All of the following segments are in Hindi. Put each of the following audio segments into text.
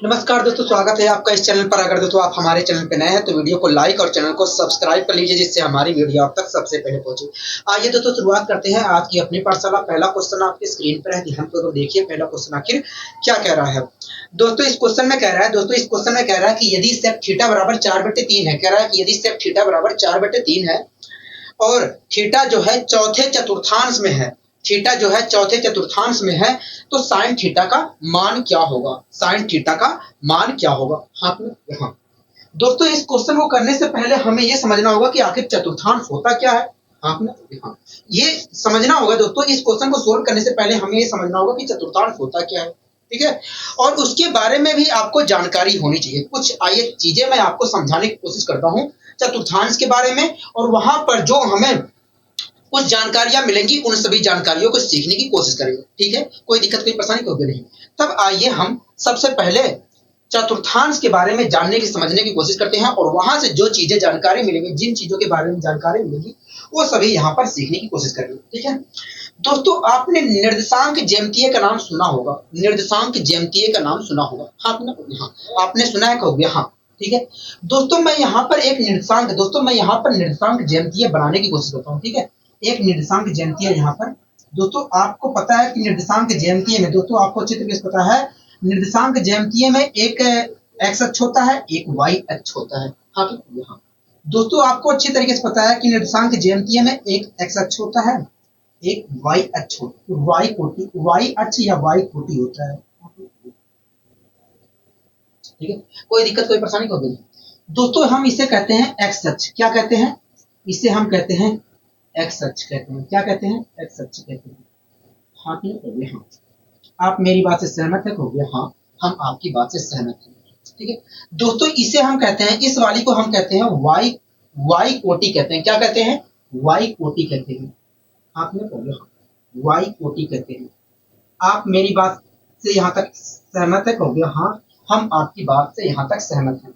नमस्कार दोस्तों, स्वागत है आपका इस चैनल पर। अगर दोस्तों आप हमारे चैनल पर नए हैं तो वीडियो को लाइक और चैनल को सब्सक्राइब कर लीजिए, जिससे हमारी वीडियो आप तक सबसे पहले पहुंचे। आइए दोस्तों शुरुआत करते हैं आज की अपनी पाठशाला। पहला क्वेश्चन आपकी स्क्रीन पर है, ध्यानपूर्वक देखिए पहला क्वेश्चन आखिर क्या कह रहा है। दोस्तों इस क्वेश्चन में कह रहा है कि यदि सेक थीटा बराबर 4/3 है, कह रहा है कि यदि सेक थीटा बराबर 4/3 है और थीटा जो है चौथे चतुर्थांश में है, थीटा जो है चौथे चतुर्थांश में है, तो साइन थीटा का मान क्या होगा? साइन थीटा का मान क्या होगा? हाँ दोस्तों, इस क्वेश्चन को करने से पहले हमें यह समझना होगा कि आखिर चतुर्थांश होता क्या है। हाँ ये समझना होगा दोस्तों, इस क्वेश्चन को सोल्व करने से पहले हमें यह समझना होगा कि चतुर्थांश होता क्या है, ठीक है। और उसके बारे में भी आपको जानकारी होनी चाहिए। कुछ आइए चीजें मैं आपको समझाने की कोशिश करता हूँ चतुर्थांश के बारे में, और वहां पर जो हमें कुछ जानकारियां मिलेंगी उन सभी जानकारियों को सीखने की कोशिश करेंगे, ठीक है। कोई दिक्कत कोई परेशानी होगी नहीं। तब आइए हम सबसे पहले चतुर्थांश के बारे में जानने की समझने की कोशिश करते हैं, और वहां से जो चीजें जानकारी मिलेंगी, जिन चीजों के बारे में जानकारी मिलेगी वो सभी यहाँ पर सीखने की कोशिश करेंगे, ठीक है। दोस्तों आपने निर्देशांक ज्यामितीय का नाम सुना होगा, निर्देशांक ज्यामितीय का नाम सुना होगा। आपने सुना है कहोगे हाँ, ठीक है। दोस्तों मैं यहाँ पर निर्देशांक ज्यामितीय बनाने की कोशिश करता हूँ, ठीक है। एक निर्देशांक ज्यामितीय यहाँ पर। दोस्तों आपको पता है कि निर्देशांक ज्यामितीय में, दोस्तों आपको अच्छी तरीके से पता है, निर्देशांक ज्यामितीय में एक एक्स अक्ष होता है, एक वाई अक्ष होता है। हाँ दोस्तों आपको अच्छी तरीके से पता है कि निर्देशांक ज्यामितीय में एक एक्स अक्ष होता है, एक वाई अक्ष होता है, वाई अक्ष या वाई कोटि होता है, ठीक है। कोई दिक्कत कोई परेशानी होगी नहीं। दोस्तों हम इसे कहते हैं एक्स अक्ष। क्या कहते हैं? इसे हम कहते हैं एक्स अक्ष कहते हैं। क्या कहते हैं? एक्स अक्ष कहते हैं। हाँ कि नहीं? हाँ आप मेरी बात से सहमत है? कहोगे हाँ, हम आपकी बात से सहमत हैं, ठीक है। दोस्तों इसे हम कहते हैं, इस वाली को हम कहते हैं वाई कोटि कहते हैं। क्या कहते हैं? वाई कोटि कहते हैं। आपने कहोगे हाँ, वाई कोटि कहते हैं। आप मेरी बात से यहाँ तक सहमत है? कहोगे हाँ, हम आपकी बात से यहाँ तक सहमत हैं।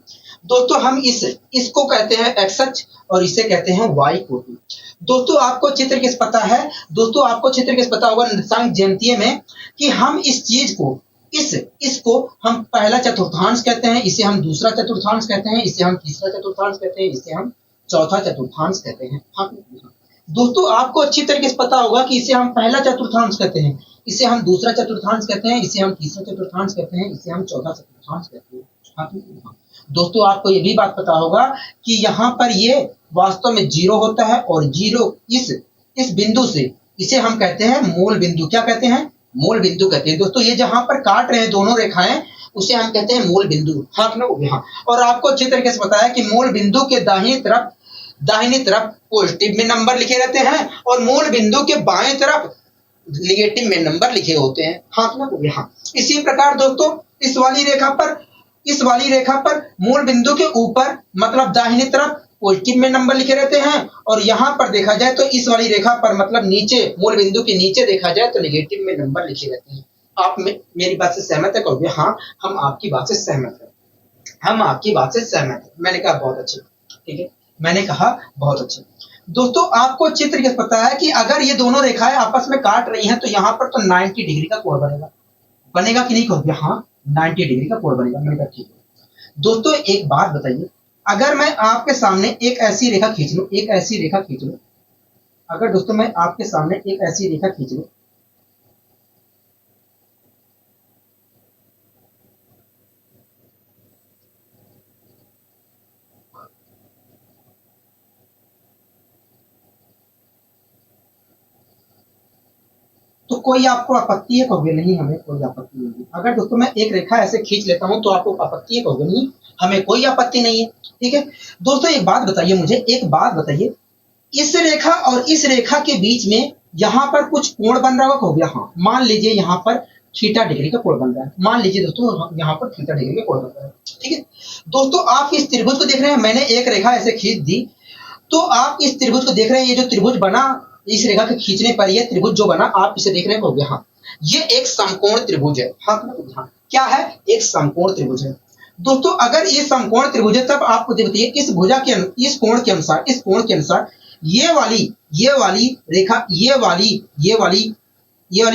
दोस्तों हम इसको कहते हैं एक्स अक्ष और इसे कहते हैं वाई कोटि। दोस्तों आपको अच्छी तरीके से पता है, होगा निर्देशांक ज्यामितीय में कि हम इस चीज को इसको हम पहला चतुर्थांश कहते हैं, इसे हम दूसरा चतुर्थांश कहते हैं, इसे हम तीसरा चतुर्थांश कहते हैं, इसे हम चौथा चतुर्थांश कहते हैं। दोस्तों आपको अच्छी तरीके से पता होगा कि इसे हम पहला चतुर्थांश कहते हैं, इसे हम दूसरा चतुर्थांश कहते हैं, इसे हम तीसरा चतुर्थांश कहते हैं, इसे हम चौथा चतुर्थांश कहते हैं। दोस्तों आपको ये भी बात पता होगा कि यहाँ पर ये वास्तव में जीरो होता है, और जीरो इस बिंदु से इसे हम कहते हैं मूल बिंदु। क्या कहते हैं? मूल बिंदु कहते हैं। दोस्तों ये जहां पर काट रहे हैं दोनों रेखाएं, उसे हम कहते हैं मूल बिंदु। हाँ और आपको अच्छी तरीके से पता है कि मूल बिंदु के दाहिनी तरफ पॉजिटिव में नंबर लिखे रहते हैं, और मूल बिंदु के बाएं तरफ नेगेटिव में नंबर लिखे होते हैं। हाँ इसी प्रकार दोस्तों इस वाली रेखा पर मूल बिंदु के ऊपर मतलब दाहिनी तरफ पॉजिटिव में नंबर लिखे रहते हैं, और यहाँ पर देखा जाए तो इस वाली रेखा पर मतलब नीचे मूल बिंदु के नीचे देखा जाए तो नेगेटिव में नंबर लिखे रहते हैं। आप मेरी बात से सहमत है? कहोगे हाँ, हम आपकी बात से सहमत है। मैंने कहा बहुत अच्छे, ठीक है। मैंने कहा बहुत अच्छे। दोस्तों आपको अच्छी तरीके से पता है कि अगर ये दोनों रेखाएं आपस में काट रही हैं तो यहाँ पर तो 90 डिग्री का कोण बनेगा कि नहीं? कहोगे हाँ, 90 डिग्री का कोण बनेगा। मैंने कहा ठीक है। दोस्तों एक बात बताइए, अगर मैं आपके सामने एक ऐसी रेखा खींच लूं, अगर दोस्तों मैं आपके सामने एक ऐसी रेखा खींच लूं, तो कोई आपको आपत्ति है? कहोगे नहीं, हमें कोई आपत्ति नहीं है। अगर दोस्तों मैं एक रेखा ऐसे खींच लेता हूं तो आपको आपत्ति है? कहोगे नहीं, हमें कोई आपत्ति नहीं है, ठीक है। दोस्तों एक बात बताइए, इस रेखा और इस रेखा के बीच में यहाँ पर कुछ कोण बन रहा होगा? कहोगे हाँ। मान लीजिए यहाँ पर थीटा डिग्री का कोण बन रहा है। मान लीजिए दोस्तों यहाँ पर थीटा डिग्री का कोण बन रहा है, ठीक है। दोस्तों आप इस त्रिभुज को देख रहे हैं, मैंने एक रेखा ऐसे खींच दी, तो आप इस त्रिभुज को देख रहे हैं। ये जो त्रिभुज बना, इस रेखा के खींचने पर ये त्रिभुज जो बना, आप इसे देख रहे हैं। हाँ ये एक समकोण त्रिभुज है। हाँ क्या है? एक समकोण त्रिभुज है। दोस्तों अगर ये समकोण त्रिभुज है तब आपको देखिए इस कोण के अनुसार ये वाली रेखा, ये वाली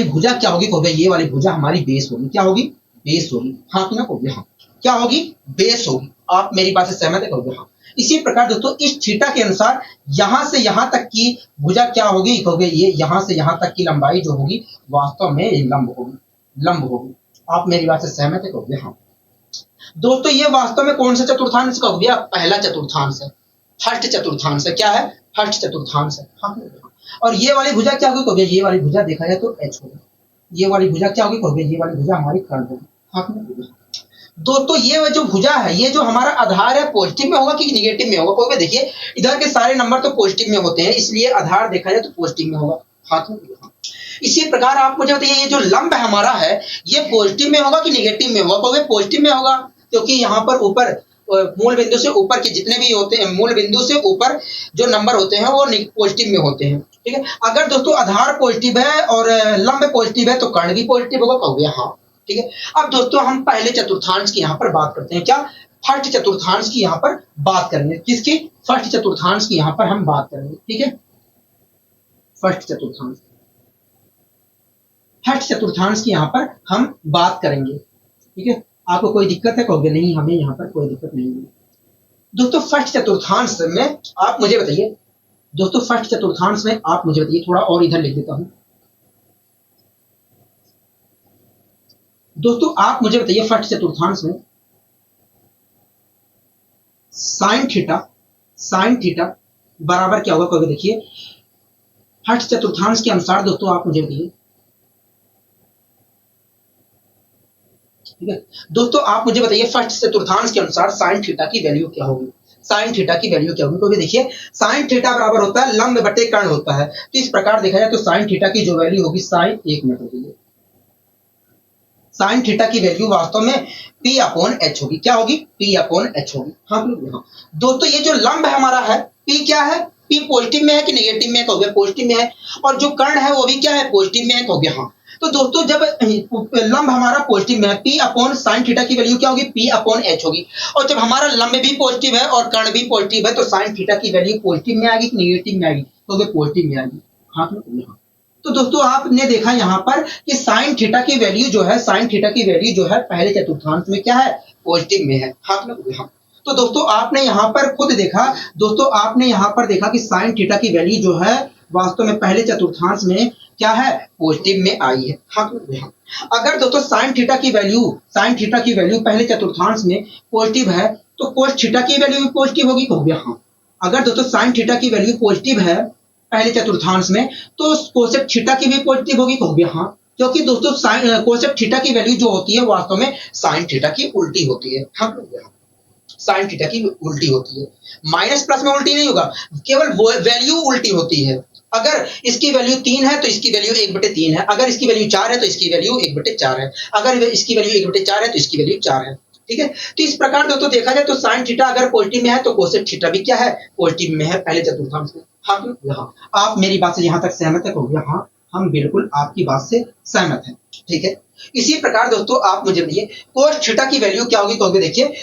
भुजा क्या होगी? कहोगे ये वाली भुजा हमारी बेस होगी। क्या होगी? बेस होगी। हाँ कि ना कहोगे हाँ। क्या होगी? बेस होगी। आप मेरी बात से सहमत है? कहोगे हाँ। इसी प्रकार दोस्तों इस थीटा के अनुसार यहां से यहां तक की भुजा क्या होगी? कहोगे ये यहां से यहां तक की लंबाई जो होगी वास्तव में लंब होगी, लंब होगी। आप मेरी बात से सहमत है? कहोगे हाँ। दोस्तों ये वास्तव में कौन सा चतुर्थांश का हो गया? पहला चतुर्थांश है, फर्स्ट चतुर्थांश है। क्या है? फर्स्ट चतुर्थांश है। हाँ। और ये वाली भुजा क्या होगी? कहोगे ये वाली भुजा देखा जाए तो एच होगी। ये वाली भुजा क्या होगी? कहोगे ये वाली भुजा हमारी कर्ण होगी। हाँ। दोस्तों ये जो भुजा है, ये जो हमारा आधार है पॉजिटिव में होगा कि निगेटिव में होगा? कहोगे देखिए इधर के सारे नंबर तो पॉजिटिव में होते हैं, इसलिए आधार देखा जाए तो पॉजिटिव में होगा। हाँ। इसी प्रकार आप मुझे बताइए ये जो लंब हमारा है ये पॉजिटिव में होगा कि निगेटिव में होगा? कहोगे पॉजिटिव में होगा, क्योंकि यहाँ पर ऊपर मूल बिंदु से ऊपर के जितने भी होते हैं, मूल बिंदु से ऊपर जो नंबर होते हैं वो पॉजिटिव में होते हैं। ठीक है। अगर दोस्तों आधार पॉजिटिव है और लंब पॉजिटिव है तो कर्ण भी पॉजिटिव होगा? कहोगे हाँ। ठीक है। अब दोस्तों हम पहले चतुर्थांश की यहाँ पर बात करते हैं। क्या? फर्स्ट चतुर्थांश की यहाँ पर बात करेंगे। किसकी? फर्स्ट चतुर्थांश की यहाँ पर हम बात करेंगे। ठीक है। फर्स्ट चतुर्थांश, फर्स्ट चतुर्थांश की यहाँ पर हम बात करेंगे। ठीक है। आपको कोई दिक्कत है? कहोगे नहीं हमें यहाँ पर कोई दिक्कत नहीं है। दोस्तों फर्स्ट चतुर्थांश में आप मुझे बताइए, दोस्तों फर्स्ट चतुर्थांश में आप मुझे बताइए, थोड़ा और इधर लिख देता हूं। दोस्तों आप मुझे बताइए फर्स्ट चतुर्थांश में साइन थीटा, साइन थीटा बराबर क्या होगा? कहोगे देखिए फर्स्ट चतुर्थांश के अनुसार दोस्तों आप मुझे बताइए। ठीक है। दोस्तों आप मुझे बताइए फर्स्ट चतुर्थांश के अनुसार साइन थीटा की वैल्यू क्या होगी? साइन थीटा की वैल्यू क्या होगी? तो देखिए साइन थीटा बराबर होता है लंब बटे कर्ण होता है। तो इस प्रकार देखा जाए तो साइन थीटा की जो वैल्यू होगी साइन, एक मिनट होगी, साइन थीटा की वैल्यू वास्तव में P अपॉन H होगी। क्या होगी? P अपॉन H होगी। हाँ हाँ। दोस्तों ये जो लंब हमारा है P क्या है? P पॉजिटिव में है कि नेगेटिव में? कहोगे पॉजिटिव में है। और जो कर्ण है वो भी क्या है? पॉजिटिव में है। कहोगे हाँ। तो दोस्तों जब लंब हमारा पॉजिटिव में है P अपॉन साइन थीटा की वैल्यू क्या होगी? P अपॉन H होगी। और जब हमारा लंब भी पॉजिटिव है और कर्ण भी पॉजिटिव है तो साइन थीटा की वैल्यू पॉजिटिव में आएगी कि नेगेटिव में आएगी? कहोगे पॉजिटिव में आएगी। हाँ। तो दोस्तों आपने देखा यहाँ पर कि साइन थीटा की वैल्यू जो है, साइन थीटा की वैल्यू जो है पहले चतुर्थांश में क्या है? पॉजिटिव में है। हाँ। तो दोस्तों आपने यहाँ पर खुद देखा, दोस्तों आपने यहाँ पर देखा कि साइन थीटा की वैल्यू जो है वास्तव में पहले चतुर्थांश में क्या है? पॉजिटिव में आई है। हाँ। अगर दोस्तों साइन थीटा की वैल्यू, साइन थीटा की वैल्यू पहले चतुर्थांश में पॉजिटिव है तो कोस थीटा की वैल्यू भी पॉजिटिव होगी? कहोगे हाँ। अगर दोस्तों साइन थीटा की वैल्यू पॉजिटिव है पहले चतुर्थांश में तो कोसेक थीटा की भी पॉजिटिव होगी? कहोगे हाँ। क्योंकि दोस्तों साइन कोसेक थीटा की वैल्यू जो होती है वास्तव में साइन थीटा की उल्टी होती है। हाँ। साइन थीटा की उल्टी होती है। माइनस प्लस में उल्टी नहीं होगा, केवल वैल्यू उल्टी होती है। अगर इसकी वैल्यू 3 है तो इसकी वैल्यू 1/3 है। अगर इसकी वैल्यू 4 है तो इसकी वैल्यू 1/4 है। अगर इसकी वैल्यू 1/4 है तो इसकी वैल्यू 4 है। ठीक है। तो इस प्रकार दोस्तों देखा जाए तो साइन थीटा अगर पॉजिटिव में है तो कोसेक थीटा भी क्या है? पॉजिटिव में है पहले चतुर्थांश में। हाँ। यहाँ आप मेरी बात से यहाँ तक सहमत है? कहोगे हाँ हम बिल्कुल आपकी बात से सहमत हैं। ठीक है। इसी प्रकार दोस्तों आप मुझे बताइए कोस थीटा की वैल्यू क्या होगी? कहोगे देखिए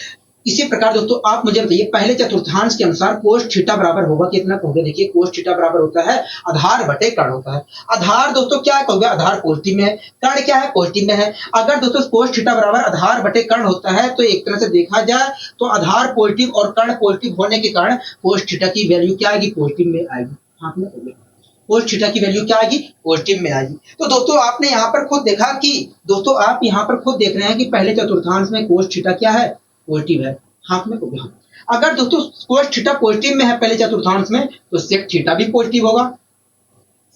इसी प्रकार दोस्तों आप मुझे बताइए पहले चतुर्थांश के अनुसार कोस थीटा बराबर होगा कितना? कहोगे देखिए कोस थीटा बराबर होता है आधार बटे कर्ण होता है। आधार दोस्तों क्या है? कहोगे आधार पॉजिटिव में है, कर्ण क्या है? पॉजिटिव में है। अगर दोस्तों कोस थीटा बराबर आधार बटे कर्ण होता है तो एक तरह से देखा जाए तो आधार पॉजिटिव और कर्ण पॉजिटिव होने के कारण कोस थीटा की वैल्यू क्या आएगी? पॉजिटिव में आएगी। हाँ। कोस थीटा की वैल्यू क्या आएगी? पॉजिटिव में आएगी। तो दोस्तों आपने यहाँ पर खुद देखा कि दोस्तों आप यहाँ पर खुद देख रहे हैं कि पहले चतुर्थांश में कोस थीटा क्या है? पॉजिटिव है। हाँ। अगर दोस्तों कोस थीटा पॉजिटिव में है पहले चतुर्थांश में तो सेक थीटा भी पॉजिटिव होगा,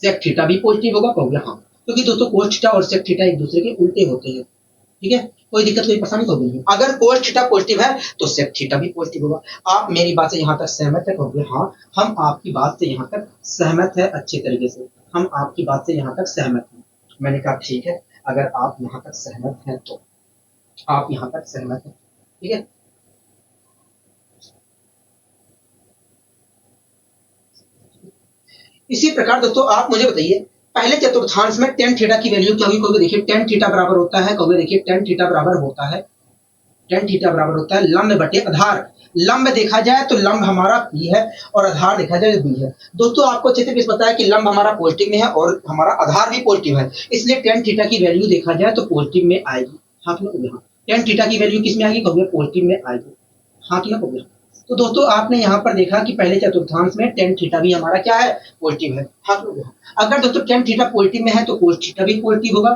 सेक थीटा भी पॉजिटिव होगा। कहोगे हाँ। क्योंकि दोस्तों कोस थीटा और सेक थीटा एक दूसरे के उल्टे होते हैं। ठीक है। कोई दिक्कत कोई परेशानी तो नहीं। अगर कोस थीटा पॉजिटिव है तो सेक थीटा भी पॉजिटिव होगा। आप मेरी बात से यहाँ तक सहमत है? कहोगे हाँ हम आपकी बात से यहाँ तक सहमत है। अच्छे तरीके से हम आपकी बात से यहाँ तक सहमत हैं। मैंने कहा ठीक है, अगर आप यहाँ तक सहमत हैं तो आप यहाँ तक सहमत हैं। ठीक है। इसी प्रकार दोस्तों आप मुझे बताइए पहले चतुर्थांश में tan थीटा की वैल्यू क्या होगी? कहोगे देखिए tan थीटा बराबर होता है, कहोगे देखिए tan थीटा बराबर होता है, tan थीटा बराबर होता है लंब बटे आधार। लंब देखा जाए तो लंब हमारा P है और आधार देखा जाए तो B है। दोस्तों आपको अच्छे से पता है कि लंब हमारा पॉजिटिव में है और हमारा आधार भी पॉजिटिव है, इसलिए tan थीटा की वैल्यू देखा जाए तो पॉजिटिव में आएगी। हाँ कि ना कहोगे हाँ। टेन थीटा की वैल्यू किस में आएगी कहोगे पॉजिटिव में आएगी। हाँ कि ना कहोगे हाँ। तो दोस्तों आपने यहाँ पर देखा कि पहले चतुर्थांश में टेन थीटा भी हमारा क्या है पॉजिटिव है। हाँ कि ना हाँ। अगर दोस्तों टेन थीटा पॉजिटिव में है तो कोस थीटा भी पॉजिटिव होगा,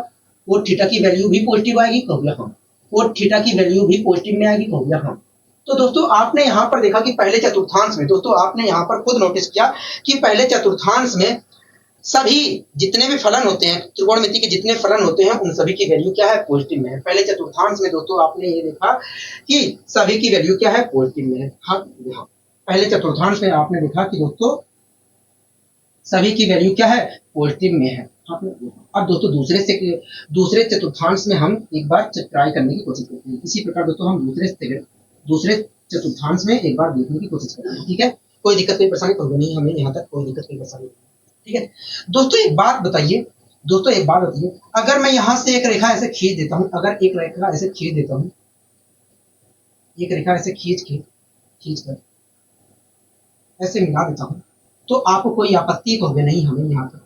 कोस थीटा की वैल्यू भी पॉजिटिव आएगी कहोगे हाँ। कोस थीटा की वैल्यू भी पॉजिटिव में आएगी कहोगे हाँ। तो दोस्तों आपने यहाँ पर देखा कि पहले चतुर्थांश में दोस्तों आपने यहाँ पर खुद नोटिस किया कि पहले चतुर्थांश में सभी जितने भी फलन होते हैं त्रिकोणमिति के जितने फलन होते हैं उन सभी की वैल्यू क्या है पॉजिटिव में है। पहले चतुर्थांश में दोस्तों आपने ये देखा कि सभी की वैल्यू क्या है पॉजिटिव में है। हाँ पहले चतुर्थांश में आपने देखा कि दोस्तों सभी की वैल्यू क्या है पॉजिटिव में है। अब दोस्तों दूसरे चतुर्थांश में हम एक बार ट्राई करने की कोशिश करते हैं। इसी प्रकार दोस्तों हम दूसरे चतुर्थांश में एक बार देखने की कोशिश करते हैं। ठीक है, कोई दिक्कत कोई परेशानी तो नहीं, हमें यहाँ तक कोई दिक्कत कोई परेशानी। ठीक है दोस्तों एक बात बताइए, अगर मैं यहाँ से एक रेखा ऐसे खींच देता हूँ, अगर एक रेखा ऐसे खींच देता हूँ, एक रेखा ऐसे खींच कर ऐसे मिला देता हूँ, तो आपको कोई आपत्ति कहोगे नहीं, हमें यहाँ तक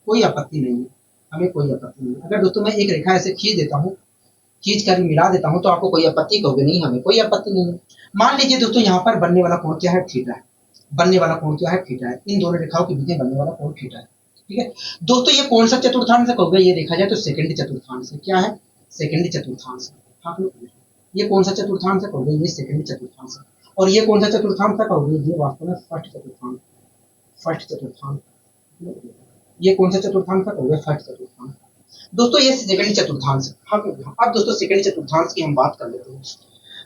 कोई आपत्ति नहीं है, हमें कोई आपत्ति नहीं। अगर दोस्तों मैं एक रेखा ऐसे खींच देता हूँ, खींच कर मिला देता हूँ, तो आपको कोई आपत्ति कहोगे नहीं, हमें कोई आपत्ति नहीं है। मान लीजिए दोस्तों यहाँ पर बनने वाला कोण क्या है थीटा है, बनने वाला कोण क्या है थीटा है, इन दोनों रेखाओं के बीच में बनने वाला कोण थीटा है। ठीक है दोस्तों ये कौन सा चतुर्थांश है कहोगे, ये देखा जाए तो सेकंड चतुर्थांश है। क्या है सेकंड चतुर्थांश है। हाँ ये कौन सा चतुर्थांश है कहोगे, ये सेकंड चतुर्थांश है। और ये कौन सा चतुर्थांश है कहोगे, ये वास्तव में फर्स्ट चतुर्थांश। ये कौन सा चतुर्थांश है कहोगे, फर्स्ट चतुर्थांश। दोस्तों ये सेकंड चतुर्थांश है। हाँ अब दोस्तों सेकंड चतुर्थांश की हम बात कर लेते हैं।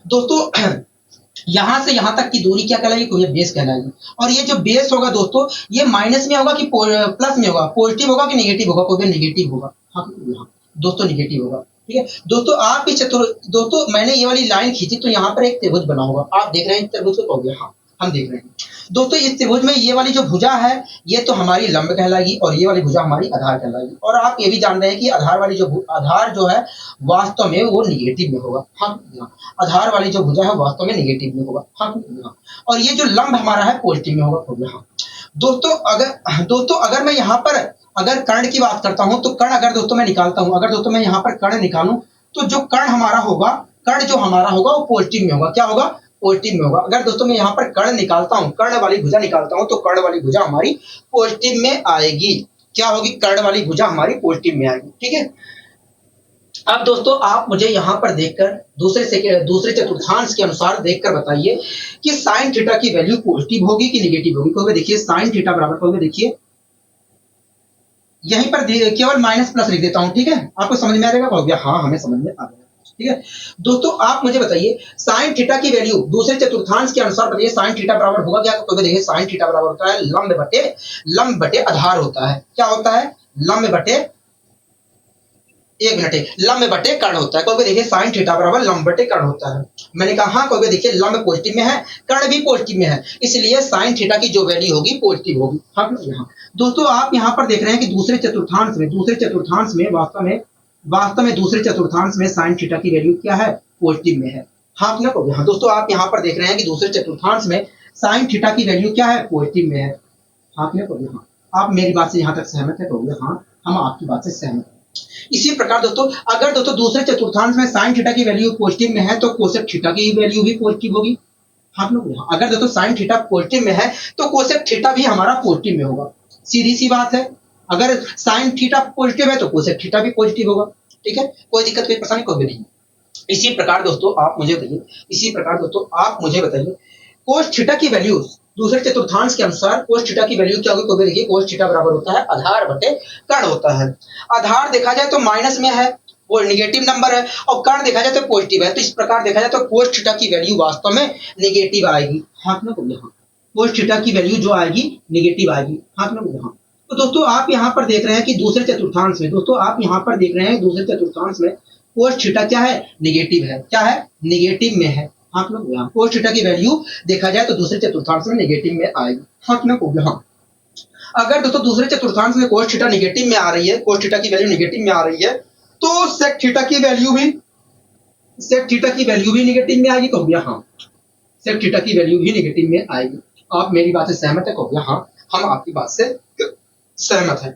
दोस्तों यहां से यहां तक की दूरी क्या कहलाएगी, कोई बेस कहलाएगी। और ये जो बेस होगा दोस्तों ये माइनस में होगा कि प्लस में होगा, पॉजिटिव होगा कि नेगेटिव होगा, कोई नेगेटिव होगा। हाँ दोस्तों नेगेटिव होगा। ठीक है दोस्तों आप ही दोस्तों मैंने ये वाली लाइन खींची तो यहाँ पर एक त्रिभुज बना होगा, आप देख रहे हैं त्रिभुज को कहोगे हाँ हम देख रहे हैं। दोस्तों इस त्रिभुज में ये वाली जो भुजा है ये तो हमारी लंब कहलाएगी और ये वाली भुजा हमारी आधार कहलाएगी। और आप ये भी जान रहे हैं कि आधार जो है वास्तव में वो निगेटिव में होगा। हाँ आधार वाली जो भुजा है वास्तव में निगेटिव में होगा। हाँ और ये जो लंब हमारा है पॉजिटिव में होगा। हाँ दोस्तों अगर मैं यहाँ पर अगर कर्ण की बात करता हूँ तो कर्ण अगर दोस्तों मैं निकालता हूँ, अगर दोस्तों मैं यहाँ पर कर्ण निकालूं तो जो कर्ण हमारा होगा वो पॉजिटिव में होगा। क्या होगा पॉजिटिव में होगा। अगर दोस्तों मैं यहाँ पर कर्ण निकालता हूँ, कर्ण वाली भुजा निकालता हूँ तो कर्ण वाली भुजा हमारी पॉजिटिव में आएगी। क्या होगी, कर्ण वाली भुजा हमारी पॉजिटिव में आएगी। ठीक है अब दोस्तों आप मुझे यहाँ पर देखकर दूसरे चतुर्थांश के अनुसार देखकर बताइए कि साइन थीटा की वैल्यू पॉजिटिव होगी कि नेगेटिव होगी। कहोगे देखिए साइन थीटा बराबर कहोगे देखिए यहीं पर केवल माइनस प्लस लिख देता हूं। ठीक है आपको समझ में आ जाएगा कहोगे हाँ हमें समझ में आ गया। ठीक है दोस्तों आप मुझे बताइए साइन थीटा की वैल्यू दूसरे चतुर्थांश के अनुसार बताइए साइन थीटा बराबर होगा क्या। तो देखिए साइन थीटा बराबर होता है लंब बटे आधार होता है। क्या होता है लंब बटे लंब बटे कर्ण होता है। कहोगे देखिए साइन थीटा बराबर लंब बटे कर्ण होता है। मैंने कहा हाँ कहोगे देखिए लंब पॉजिटिव में है कर्ण भी पॉजिटिव में है, इसलिए साइन थीटा की जो वैल्यू होगी पॉजिटिव होगी। हाँ दोस्तों आप यहाँ पर देख रहे हैं कि दूसरे चतुर्थांश में वास्तव में दूसरे चतुर्थांश में साइन थीटा की वैल्यू क्या है पॉजिटिव में है। हाँ ना कहोगे हाँ। दोस्तों आप यहाँ पर देख रहे हैं कि दूसरे चतुर्थांश में साइन थीटा की वैल्यू क्या है पॉजिटिव में है। हाँ ना कहोगे हाँ। आप मेरी बात से यहाँ तक सहमत है कहोगे हाँ हम आपकी बात से सहमत हैं। इसी प्रकार दोस्तों अगर दोस्तों दूसरे चतुर्थांश में साइन थीटा की वैल्यू पॉजिटिव में है तो कोसेक थीटा की वैल्यू भी पॉजिटिव होगी। हाँ अगर दोस्तों साइन थीटा पॉजिटिव में है तो कोसेक थीटा भी हमारा पॉजिटिव में होगा। सीधी सी बात है, अगर साइन थीटा पॉजिटिव है तो कोसेक थीटा भी पॉजिटिव होगा। ठीक है कोई दिक्कत कोई परेशानी कोई नहीं। इसी प्रकार दोस्तों आप मुझे बताइए कोस थीटा की वैल्यू दूसरे चतुर्थांश के अनुसार कोस थीटा की वैल्यू क्या होगी। तो देखिए कोस थीटा बराबर होता है आधार बटे कर्ण होता है। आधार देखा जाए तो माइनस में है वो नेगेटिव नंबर है और कर्ण देखा जाए तो पॉजिटिव है, तो इस प्रकार देखा जाए तो कोस थीटा की वैल्यू वास्तव में नेगेटिव आएगी। हाथ में बोलिए हाँ कोस थीटा की वैल्यू जो आएगी नेगेटिव आएगी। हाथ में बोलिए हाँ। तो दोस्तों आप यहाँ पर देख रहे हैं कि दूसरे चतुर्थांश में कोस थीटा क्या है नेगेटिव है। क्या है नेगेटिव में है। हाँ कोस थीटा की वैल्यू देखा जाए तो दूसरे चतुर्थांश में नेगेटिव में आएगी। हाँ ना कहोगे हाँ। अगर दोस्तों दूसरे चतुर्थांश में कोस थीटा नेगेटिव में आ रही है, कोस थीटा की वैल्यू नेगेटिव में आ रही है तो सेक थीटा की वैल्यू भी नेगेटिव में आएगी। कहोगे हाँ सेक थीटा की वैल्यू भी नेगेटिव में आएगी। आप मेरी बात से सहमत है कहोगे हाँ हम आपकी बात से सहमत है।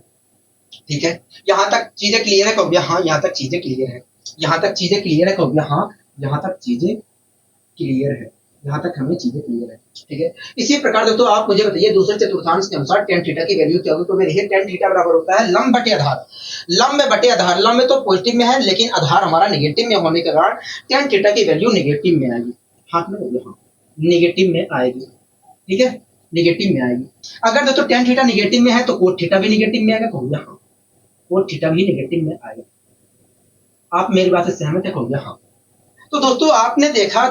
ठीक है यहाँ तक चीजें क्लियर है कहोगे हाँ यहाँ तक चीजें क्लियर है। यहाँ तक चीजें क्लियर है? कहोगे हाँ, यहाँ तक चीजें क्लियर है, यहाँ तक हमें चीजें क्लियर है। ठीक है, इसी प्रकार दोस्तों आप मुझे बताइए दूसरे चतुर्थांश के अनुसार tan थीटा की वैल्यू क्या होगी? तो देखिए tan थीटा बराबर होता है लंब बटे आधार। लंब बटे आधार, लंब तो पॉजिटिव में है लेकिन आधार हमारा नेगेटिव में होने के कारण tan थीटा की वैल्यू नेगेटिव में आएगी। हाथ में होगी, हाँ नेगेटिव में आएगी। ठीक है, नेगेटिव में आएगी। अगर दोस्तों tan थीटा नेगेटिव में है तो कोट थीटा भी नेगेटिव में आएगा। कहोगे हाँ, कोट थीटा भी नेगेटिव में आएगा। आप मेरी बात से सहमत है? कहोगे हाँ। तो दोस्तों आपने देखा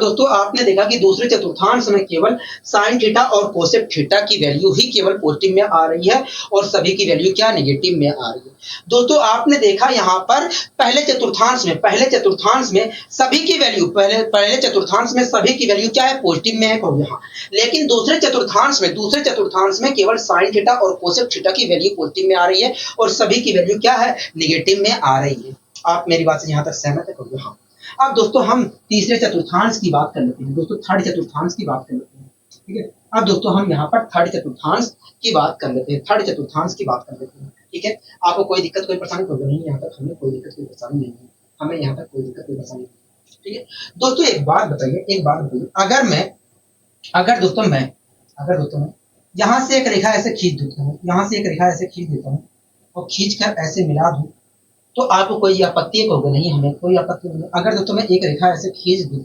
कि दूसरे चतुर्थांश में केवल साइन थीटा और कोसेक थीटा की वैल्यू ही केवल पॉजिटिव में आ रही है और सभी की वैल्यू क्या नेगेटिव में आ रही है। दोस्तों आपने देखा यहाँ पर पहले चतुर्थांश में सभी की वैल्यू पहले चतुर्थांश में सभी की वैल्यू क्या है? पॉजिटिव में है। कहोगे हाँ। लेकिन दूसरे चतुर्थांश में केवल साइन थीटा और कोसेक थीटा की वैल्यू पॉजिटिव में आ रही है और सभी की वैल्यू क्या है? नेगेटिव में आ रही है। आप मेरी बात से यहाँ तक सहमत है? कहोगे हाँ। अब दोस्तों हम तीसरे चतुर्थांश की बात कर लेते हैं। दोस्तों थर्ड चतुर्थांश की बात कर लेते हैं। ठीक है, अब दोस्तों हम यहाँ पर थर्ड चतुर्थांश की बात कर लेते हैं। ठीक है, आपको कोई दिक्कत कोई परेशानी होगी नहीं? यहाँ तक हमें कोई दिक्कत कोई परेशानी नहीं है। हमें यहाँ तक कोई दिक्कत कोई परेशानी नहीं। ठीक है दोस्तों, एक बात बताइए, अगर दोस्तों मैं यहाँ से एक रेखा ऐसे खींच देता हूँ, और खींच कर ऐसे मिला दूं, तो आपको कोई आपत्ति? कहोगे नहीं, हमें कोई आपत्ति नहीं। अगर दोस्तों मैं एक रेखा ऐसे खींच दूं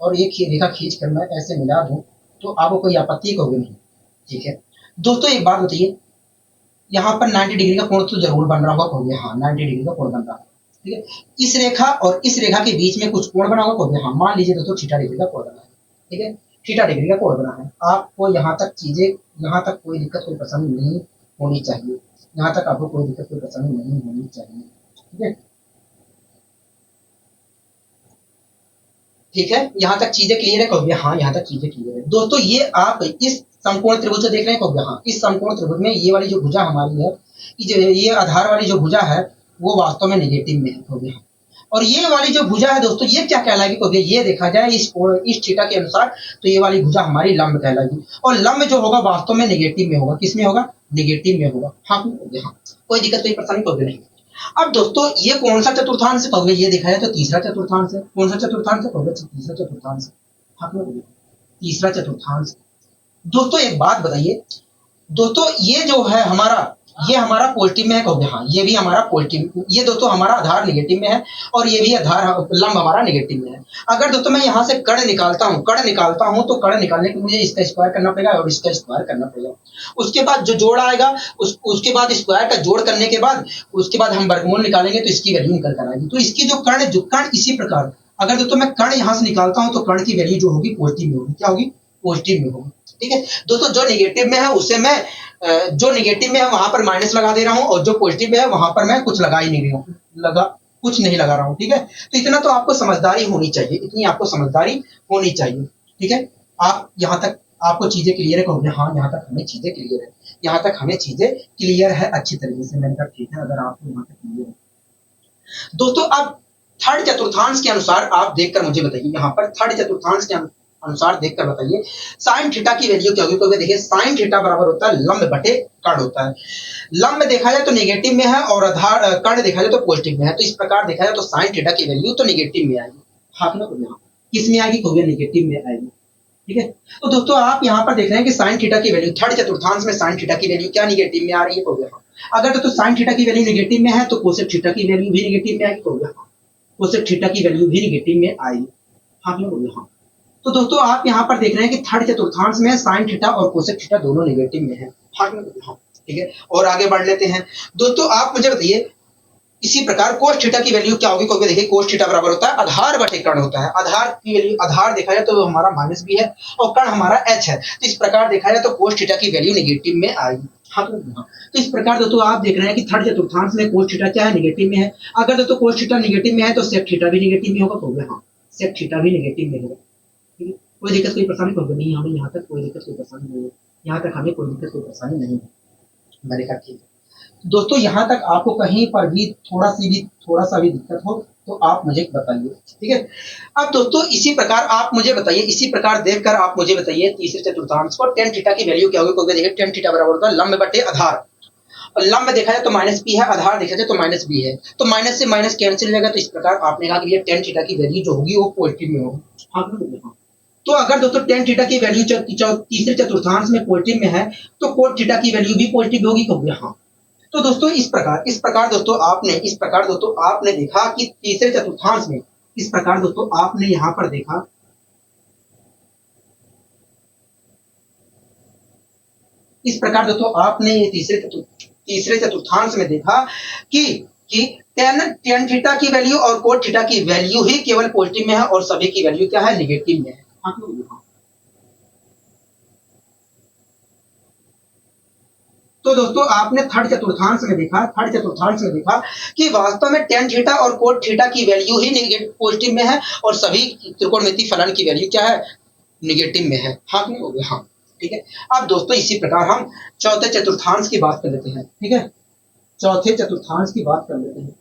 और एक रेखा खींच कर मैं ऐसे मिला दूं, तो आपको कोई आपत्ति? कहोगे नहीं। ठीक है दोस्तों, एक बात बताइए, यहाँ पर 90 डिग्री का कोण तो जरूर बन रहा होगा। कहोगे हाँ, 90 डिग्री का कोण बन रहा है। ठीक है, इस रेखा और इस रेखा के बीच में कुछ कोण बना होगा। कहोगे हाँ। मान लीजिए दोस्तों थीटा डिग्री का कोण बना है। ठीक है, थीटा डिग्री का कोण बना है। आपको यहाँ तक कोई दिक्कत कोई परेशानी नहीं होनी चाहिए। यहाँ तक आपको कोई दिक्कत कोई परेशानी नहीं होनी चाहिए। ठीक है, यहाँ तक चीजें क्लियर है? कहोगे हाँ, यहाँ तक चीजें क्लियर है। दोस्तों ये आप इस समकोण त्रिभुज को देख रहे हैं? कहोगे हाँ। इस समकोण त्रिभुज में ये वाली जो भुजा हमारी है, ये आधार वाली जो भुजा है वो वास्तव में नेगेटिव में है। कहोगे हाँ। और ये वाली जो भुजा है दोस्तों ये क्या कहलाएगी? कहोगे ये देखा जाए इस थीटा के अनुसार तो ये वाली भुजा हमारी लंब कहलाएगी, और लंब जो होगा वास्तव में नेगेटिव में होगा। किस में होगा? नेगेटिव में होगा। हाँ, कोई दिक्कत कोई परेशानी? कहोगे नहीं। अब दोस्तों ये कौन सा चतुर्थांश है? कहोगे ये देखा जाए तो तीसरा चतुर्थांश है। कौन सा चतुर्थांश है? कहोगे तीसरा चतुर्थांश। हाँ, तीसरा चतुर्थांश। दोस्तों एक बात बताइए, दोस्तों ये जो है हमारा पॉजिटिव में है। कहोगे हाँ, ये भी हमारा पॉजिटिव। ये दोस्तों हमारा आधार नेगेटिव में है और ये भी आधार लंब हमारा नेगेटिव में है। अगर दोस्तों मैं यहाँ से कर्ण निकालता हूँ तो कर्ण निकालने के लिए मुझे इसका स्क्वायर करना पड़ेगा और इसका स्क्वायर करना पड़ेगा। उसके बाद जो जोड़ आएगा उसके बाद स्क्वायर का जोड़ करने के बाद उसके बाद हम वर्गमूल निकालेंगे तो इसकी वैल्यू निकल कर आएगी। तो इसकी जो कर्ण इसी प्रकार, अगर दोस्तों मैं कर्ण यहाँ से निकालता हूँ तो कर्ण की वैल्यू जो होगी पॉजिटिव में होगी। क्या होगी? पॉजिटिव में होगी। ठीक है दोस्तों, जो नेगेटिव में है उससे मैं जो नेगेटिव में है वहां पर माइनस लगा दे रहा हूं और जो पॉजिटिव में है वहां पर मैं कुछ लगा ही नहीं रहा हूं, कुछ नहीं लगा रहा हूं। ठीक है, तो इतना तो आपको समझदारी होनी चाहिए, इतनी आपको समझदारी होनी चाहिए। ठीक है, आप यहाँ तक आपको चीजें क्लियर है? कहोगे हाँ, यहाँ तक हमें चीजें क्लियर है, यहाँ तक हमें चीजें क्लियर है अच्छी तरीके से। मैंने कहा ठीक है, अगर आपको यहाँ तक क्लियर है। दोस्तों अब थर्ड चतुर्थांश के अनुसार आप देखकर मुझे बताइए, यहाँ पर थर्ड चतुर्थांश के अनुसार देखकर बताइए साइन थीटा की वैल्यू क्या होगी? तो देखिए साइन थीटा बराबर होता है लंब बटे कर्ण होता है। लंब देखा जाए तो नेगेटिव में है और आधार कर्ण देखा जाए तो पॉजिटिव में है। तो इस प्रकार देखा जाए तो साइन थीटा की वैल्यू तो नेगेटिव में आएगी। हाथ में किस में आएगी? कहोगे नेगेटिव में आएगी। ठीक है, तो दोस्तों आप यहाँ पर देख रहे हैं कि साइन थीटा की वैल्यू थर्ड चतुर्थांश में साइन थीटा की वैल्यू क्या नेगेटिव में आ रही है? कहोगे हाँ। अगर तो साइन थीटा की वैल्यू नेगेटिव में है तो कोसेक थीटा की वैल्यू भी नेगेटिव में आएगी। कहोगे हाँ, कोसेक थीटा की वैल्यू भी नेगेटिव में आएगी। हाँ, हाँ। तो दोस्तों आप यहाँ पर देख रहे हैं कि थर्ड चतुर्थांश में साइन थीटा और कोसेक थीटा दोनों नेगेटिव में है। ठीक है, और आगे बढ़ लेते हैं। दोस्तों आप मुझे बताइए इसी प्रकार कोस थीटा की वैल्यू क्या होगी? क्योंकि देखिए कोस थीटा बराबर होता है आधार बटे कर्ण होता है। आधार की वैल्यू आधार देखा जाए तो हमारा माइनस भी है और कर्ण हमारा h है। तो इस प्रकार देखा जाए तो कोस थीटा की वैल्यू नेगेटिव में आएगी। हाँ, तो इस प्रकार दोस्तों आप देख रहे हैं कि थर्ड चतुर्थांश में कोस थीटा क्या है? नेगेटिव में है। अगर दोस्तों कोस थीटा नेगेटिव में है तो सेक थीटा भी नेगेटिव में होगा। कहोगे हाँ, सेक थीटा भी नेगेटिव में होगा। ठीक है, कोई दिक्कत कोई परेशानी? कहोगे नहीं, हमें यहाँ तक कोई दिक्कत कोई परेशानी नहीं है, यहाँ तक हमें कोई दिक्कत कोई परेशानी नहीं है। मैंने कहा ठीक है। दोस्तों यहाँ तक आपको कहीं पर भी थोड़ा सा भी दिक्कत हो तो आप मुझे बताइए। ठीक है, अब दोस्तों इसी प्रकार आप मुझे बताइए, इसी प्रकार देखकर आप मुझे बताइए तीसरे चतुर्थांश को tan थीटा की वैल्यू क्या होगी? देखिए tan थीटा बराबर होता है लंब बटे आधार। और लंब देखा जाए तो माइनस पी है, आधार देखा जाए तो माइनस बी है, तो माइनस से माइनस कैंसिल हो जाएगा। तो इस प्रकार आपने कहा कि ये टेन थीटा की वैल्यू जो होगी वो पॉजिटिव में होगी। हाँ, तो अगर दोस्तों टेन थीटा की वैल्यू तीसरे चतुर्थांश में पॉजिटिव में है तो कोट थीटा की वैल्यू भी पॉजिटिव होगी, कहोगे हाँ। तो दोस्तों इस प्रकार दोस्तों आपने देखा कि तीसरे चतुर्थांश में, इस प्रकार दोस्तों आपने यहां पर देखा, इस प्रकार दोस्तों आपने ये तीसरे चतुर्थांश में देखा कि टेन थीटा की वैल्यू और कोट थीटा की वैल्यू ही केवल पॉजिटिव में है और सभी की वैल्यू क्या है, निगेटिव में है। तो दोस्तों आपने थर्ड चतुर्थांश में देखा कि वास्तव में टेन थीटा और कोट थीटा की वैल्यू ही पॉजिटिव में है और सभी त्रिकोणमितीय फलन की वैल्यू क्या है, निगेटिव में है। हाँ क्यों हो गया, हाँ ठीक है। अब दोस्तों इसी प्रकार हम चौथे चतुर्थांश की बात कर लेते हैं, ठीक है, चौथे चतुर्थांश की बात कर लेते हैं।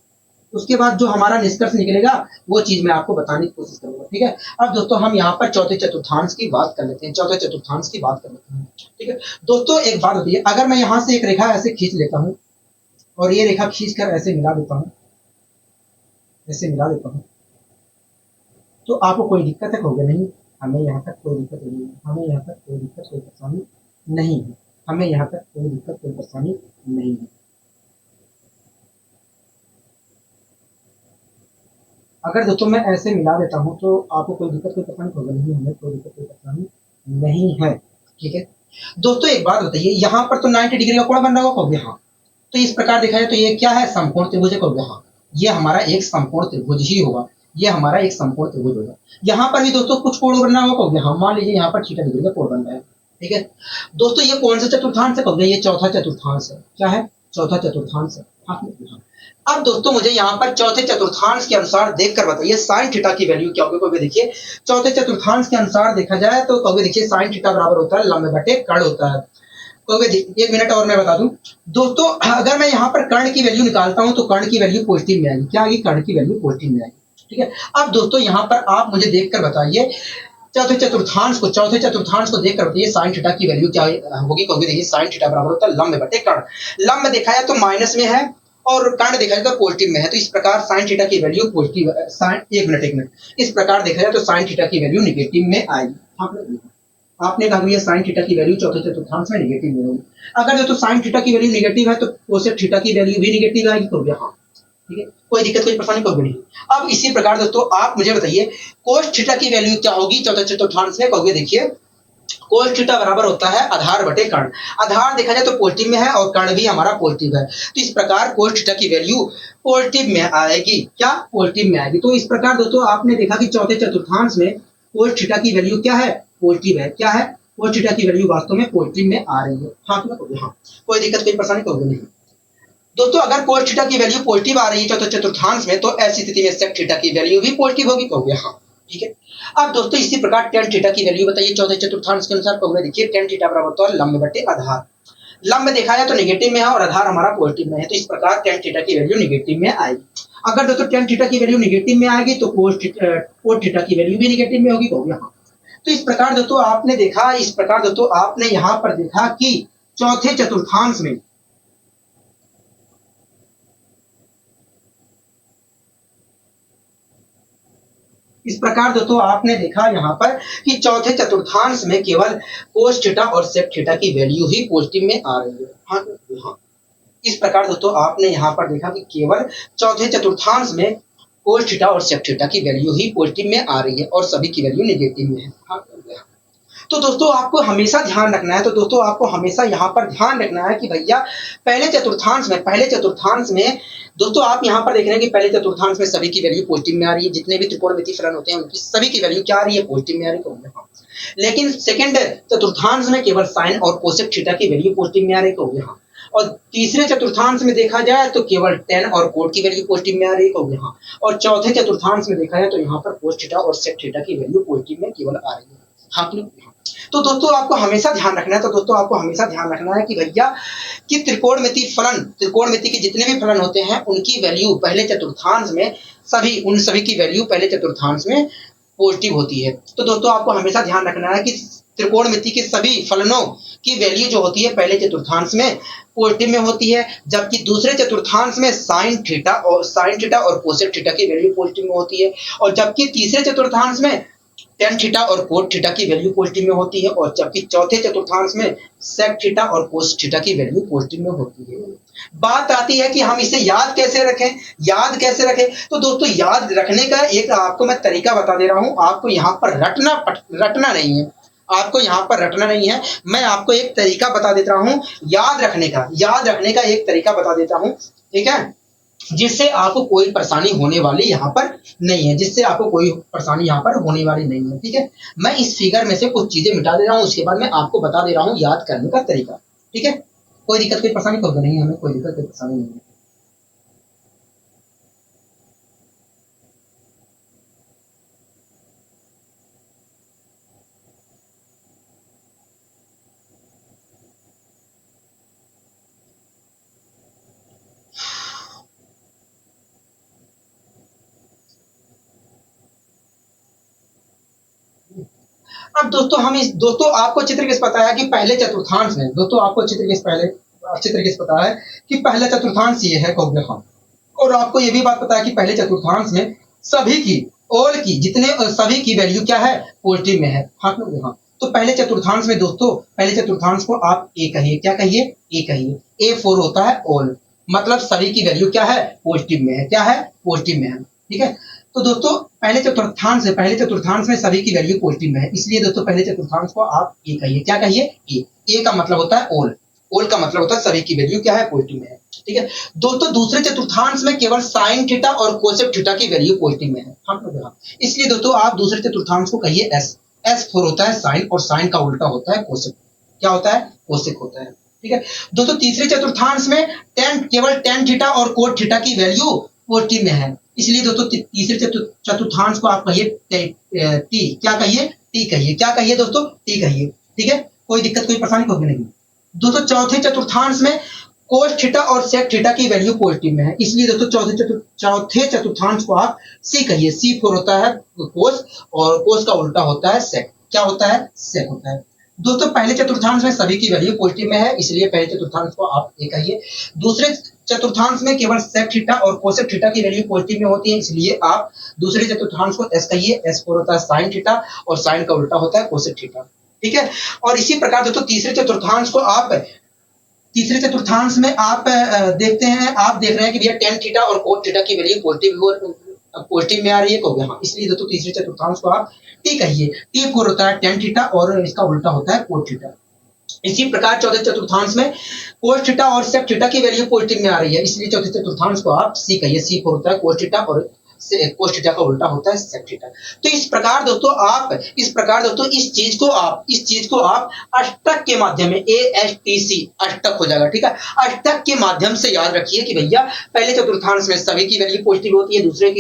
उसके बाद जो हमारा निष्कर्ष निकलेगा वो चीज मैं आपको बताने की कोशिश करूंगा, ठीक है। अब दोस्तों हम यहाँ पर चौथे चतुर्थांश की बात कर लेते हैं, ठीक है। दोस्तों एक बात होती है, अगर मैं यहाँ से एक रेखा ऐसे खींच लेता हूँ और ये रेखा खींच कर ऐसे मिला देता हूँ, तो आपको कोई दिक्कत है, कहोगे नहीं हमें यहाँ तक कोई दिक्कत नहीं है, हमें यहाँ तक कोई दिक्कत कोई परेशानी नहीं है, हमें यहाँ तक कोई दिक्कत कोई परेशानी नहीं है। अगर दोस्तों मैं ऐसे मिला देता हूँ तो आपको कोई दिक्कत कोई परेशानी होगा नहीं, हमें कोई दिक्कत कोई परेशानी नहीं है, ठीक है। दोस्तों एक बात बताइए, यहाँ पर तो 90 डिग्री का कोण बन रहा होगा, कहोगे हाँ। तो इस प्रकार देखा जाए तो ये क्या है, समकोण त्रिभुज है, कहोगे हाँ। ये हमारा एक समकोण त्रिभुज ही होगा, ये हमारा एक समकोण त्रिभुज होगा। यहाँ पर भी दोस्तों कुछ कोण बनना होगा, कहोगे हाँ। मान लीजिए यहाँ पर 60 डिग्री का कोण बन रहा है, ठीक है। दोस्तों ये कौन सा चतुर्थांश है, कहोगे ये चौथा चतुर्थांश है। क्या है, चौथा चतुर्थांश है। हाँ। अब दोस्तों मुझे यहाँ पर चौथे चतुर्थांश के अनुसार देखकर बताइए साइन थीटा की वैल्यू क्या होगी, कहोगे देखिए चौथे चतुर्थांश के अनुसार देखा जाए तो कहोगे देखिए साइन थीटा बराबर होता है लंब बटे कर्ण होता है। कहोगे एक मिनट और मैं बता दूं दोस्तों, अगर मैं यहाँ पर कर्ण की वैल्यू निकालता हूं तो कर्ण की वैल्यू पॉजिटिव में आएगी। क्या आएगी, कर्ण की वैल्यू पॉजिटिव में आएगी, ठीक है। अब दोस्तों यहाँ पर आप मुझे देखकर बताइए चौथे चतुर्थांश को देखकर बताइए साइन थीटा की वैल्यू क्या होगी, कहोगे देखिए साइन थीटा बराबर होता है लंब बटे कर्ण। लंब देखा जाए तो माइनस में है और कर्ण देखा जाए तो पॉजिटिव में है, तो इस प्रकार साइन थीटा की वैल्यू पॉजिटिव, एक मिनट, इस प्रकार देखा जाए तो साइन थीटा की वैल्यू निगेटिव में आएगी। आपने कहा भैया साइन थीटा की वैल्यू चौथे चतुर्थांश में निगेटिव में होगी। अगर जो तो साइन थीटा की वैल्यू निगेटिव है तो कोसेक थीटा की वैल्यू भी निगेटिव आएगी, कहोगे हाँ, ठीक है। कोई दिक्कत कोई परेशानी कहोगे नहीं। अब इसी प्रकार दोस्तों आप मुझे बताइए कोस थीटा की वैल्यू क्या होगी चौथे चतुर्थांश में, कहोगे देखिए कोस थीटा बराबर होता है आधार बटे कर्ण। आधार देखा जाए तो पॉजिटिव में है और कर्ण भी हमारा पॉजिटिव है, तो इस प्रकार कोस थीटा की वैल्यू पॉजिटिव में आएगी। क्या, पॉजिटिव में आएगी। तो इस प्रकार दोस्तों आपने देखा कि चौथे चतुर्थांश में कोस थीटा की वैल्यू क्या है, पॉजिटिव है। क्या है, कोस थीटा की वैल्यू वास्तव में पॉजिटिव में आ रही है। हाँ कहोगे हाँ, कोई दिक्कत कोई परेशानी कहोगे नहीं। दोस्तों अगर कोस थीटा की वैल्यू पॉजिटिव आ रही है चौथे चतुर्थांश में तो ऐसी स्थिति में सेक थीटा की वैल्यू भी पॉजिटिव होगी, कहोगे हाँ, ठीक है। अब दोस्तों इसी प्रकार टेन थीटा की वैल्यू बताइए चौथे चतुर्थांश के अनुसार, कहोगे देखिए टेन थीटा बराबर होता है लंब बटे आधार। लंब देखा जाए तो निगेटिव में है और आधार हमारा पॉजिटिव में है, तो इस प्रकार टेन थीटा की वैल्यू निगेटिव में आएगी। अगर दोस्तों टेन थीटा की वैल्यू निगेटिव में आएगी तो कोस थीटा की वैल्यू भी निगेटिव में होगी, कहोगे हाँ। तो इस प्रकार दोस्तों आपने यहाँ पर देखा कि चौथे चतुर्थांश में इस प्रकार दोस्तों आपने देखा यहाँ पर कि चौथे चतुर्थांश में केवल कोस थीटा और सेक थीटा की वैल्यू ही पॉजिटिव में आ रही है। हाँ, इस प्रकार दोस्तों आपने यहाँ पर देखा कि केवल चौथे चतुर्थांश में कोस थीटा और सेक थीटा की वैल्यू ही पॉजिटिव में आ रही है और सभी की वैल्यू नेगेटिव में है। हाँ, तो दोस्तों आपको हमेशा ध्यान रखना है, यहाँ पर ध्यान रखना है कि भैया पहले चतुर्थांश में दोस्तों आप यहाँ पर देख रहे हैं कि पहले चतुर्थांश में सभी की वैल्यू पॉजिटिव में आ रही है, जितने भी त्रिकोणमितीय फलन होते हैं उनकी सभी की वैल्यू क्या आ रही है, पॉजिटिव में आ रही है। लेकिन सेकंड चतुर्थांश में केवल साइन और कोसेक थीटा की वैल्यू पॉजिटिव में आ रही है। और तीसरे चतुर्थांश में देखा जाए तो केवल टेन और कोट की वैल्यू पॉजिटिव में आ रही है, हाँ। और चौथे चतुर्थांश में देखा जाए तो यहाँ पर कोस थीटा और सेक थीटा की वैल्यू पॉजिटिव में केवल आ रही है। हाँ, तो दोस्तों आपको हमेशा ध्यान रखना है कि भैया कि त्रिकोणमिति के जितने भी फलन होते हैं उनकी वैल्यू पहले चतुर्थांश में सभी की वैल्यू पहले चतुर्थांश में पॉजिटिव होती है। तो दोस्तों आपको हमेशा ध्यान रखना है कि त्रिकोणमिति के सभी फलनों की वैल्यू जो होती है पहले चतुर्थांश में पॉजिटिव में होती है, जबकि दूसरे चतुर्थांश में साइन थीटा और कोसेक थीटा की वैल्यू पॉजिटिव में होती है, और जबकि तीसरे चतुर्थांश में टेन थीटा और कोट थीटा की वैल्यू पॉजिटिव में होती है, और जबकि चौथे चतुर्थांश में सेक थीटा और कोस थीटा की वैल्यू पॉजिटिव में होती है। बात आती है कि हम इसे याद कैसे रखें, याद कैसे रखें। तो दोस्तों याद रखने का एक आपको मैं तरीका बता दे रहा हूं, आपको यहाँ पर रटना नहीं है, आपको यहाँ पर रटना नहीं है, मैं आपको एक तरीका बता देता हूँ याद रखने का एक तरीका बता देता हूँ, ठीक है, जिससे आपको कोई परेशानी होने वाली यहाँ पर नहीं है, जिससे आपको कोई परेशानी यहाँ पर होने वाली नहीं है, ठीक है। मैं इस फिगर में से कुछ चीजें मिटा दे रहा हूँ, उसके बाद मैं आपको बता दे रहा हूँ याद करने का तरीका, ठीक है। कोई दिक्कत कोई परेशानी तो नहीं है, हमें कोई दिक्कत कोई परेशानी नहीं है। अब दोस्तों आपको चित्र किस पता है कि पहले चतुर्थांश में, दोस्तों आपको चित्र किस पता है कि पहला चतुर्थांश ये है कौव्य, और आपको ये भी बात पता है कि पहले चतुर्थांश में सभी की ऑल की जितने सभी की वैल्यू क्या है पॉजिटिव में है, हाँ हाँ। तो पहले चतुर्थांश में दोस्तों, पहले चतुर्थांश को आप ए कहिए, क्या कहिए, ए कहिए। A4 होता है ऑल, मतलब सभी की वैल्यू क्या है पॉजिटिव में है, क्या है पॉजिटिव में है, ठीक है। तो दोस्तों पहले चतुर्थांश में सभी की वैल्यू पॉजिटिव में है, इसलिए दोस्तों पहले चतुर्थांश को आप ए कहिए, क्या कहिए, ए का मतलब होता है ऑल का मतलब होता है सभी की वैल्यू क्या है पॉजिटिव में है, ठीक है। दोस्तों दूसरे चतुर्थांश में केवल साइन थीटा और कोसेक थीटा की वैल्यू पॉजिटिव में है, हाँ, इसलिए दोस्तों आप दूसरे चतुर्थांश को कहिए S4 होता है साइन, और साइन का उल्टा होता है कोसेक, क्या होता है, कोसेक होता है, ठीक है। दोस्तों तीसरे चतुर्थांश में केवल टेन थीटा और कोट थीटा की वैल्यू पॉजिटिव में है, इसलिए दोस्तों तीसरे चतुर्थांश को आप कहिए टी, क्या कहिए, टी कहिए, क्या कहिए दोस्तों, टी कहिए, ठीक है। कोई दिक्कत कोई परेशानी होगी नहीं। दोस्तों चौथे चतुर्थांश में कोस थीटा और सेक थीटा की वैल्यू पॉजिटिव में है, इसलिए दोस्तों चौथे चतुर्थांश को आप सी कहिए, C4 होता है कोस, और कोस का उल्टा होता है सेक, क्या होता है, सेक होता है। दोस्तों पहले चतुर्थांश में सभी की वैल्यू पॉजिटिव में है, इसलिए पहले चतुर्थांश को आप ए कहिए। दूसरे चतुर्थांश में केवल सेक थीटा और कोसेक थीटा की वैल्यू पॉजिटिव में होती है, इसलिए आप दूसरे चतुर्थांश को एस कहिए। S4 होता है साइन थीटा, और साइन का उल्टा होता है कोसेक थीटा, ठीक है। और इसी प्रकार दोस्तों तीसरे चतुर्थांश में आप देखते हैं, आप देख रहे हैं कि भैया टेन थीटा और कोट थीटा की वैल्यू पॉजिटिव में आ रही है, को यहाँ, इसलिए दोस्तों तीसरे चतुर्थांश को आप टी कहिए। T4 होता है टेन थीटा और इसका उल्टा होता है कोट थीटा। इसी प्रकार चौथे चतुर्थांश में कोस थीटा और सेक थीटा की वैल्यू पॉजिटिव में आ रही है, इसलिए चौथे चतुर्थांश को आप सी कहिए। C4 होता है कोस थीटा, और कोस थीटा का उल्टा होता है सेक थीटा। तो इस प्रकार दोस्तों इस चीज को आप अष्टक के माध्यम में ASTC अष्टक हो जाएगा, ठीक है। अष्टक के माध्यम से याद रखिए कि भैया पहले चतुर्थांश में सभी की वैल्यू पॉजिटिव होती है, दूसरे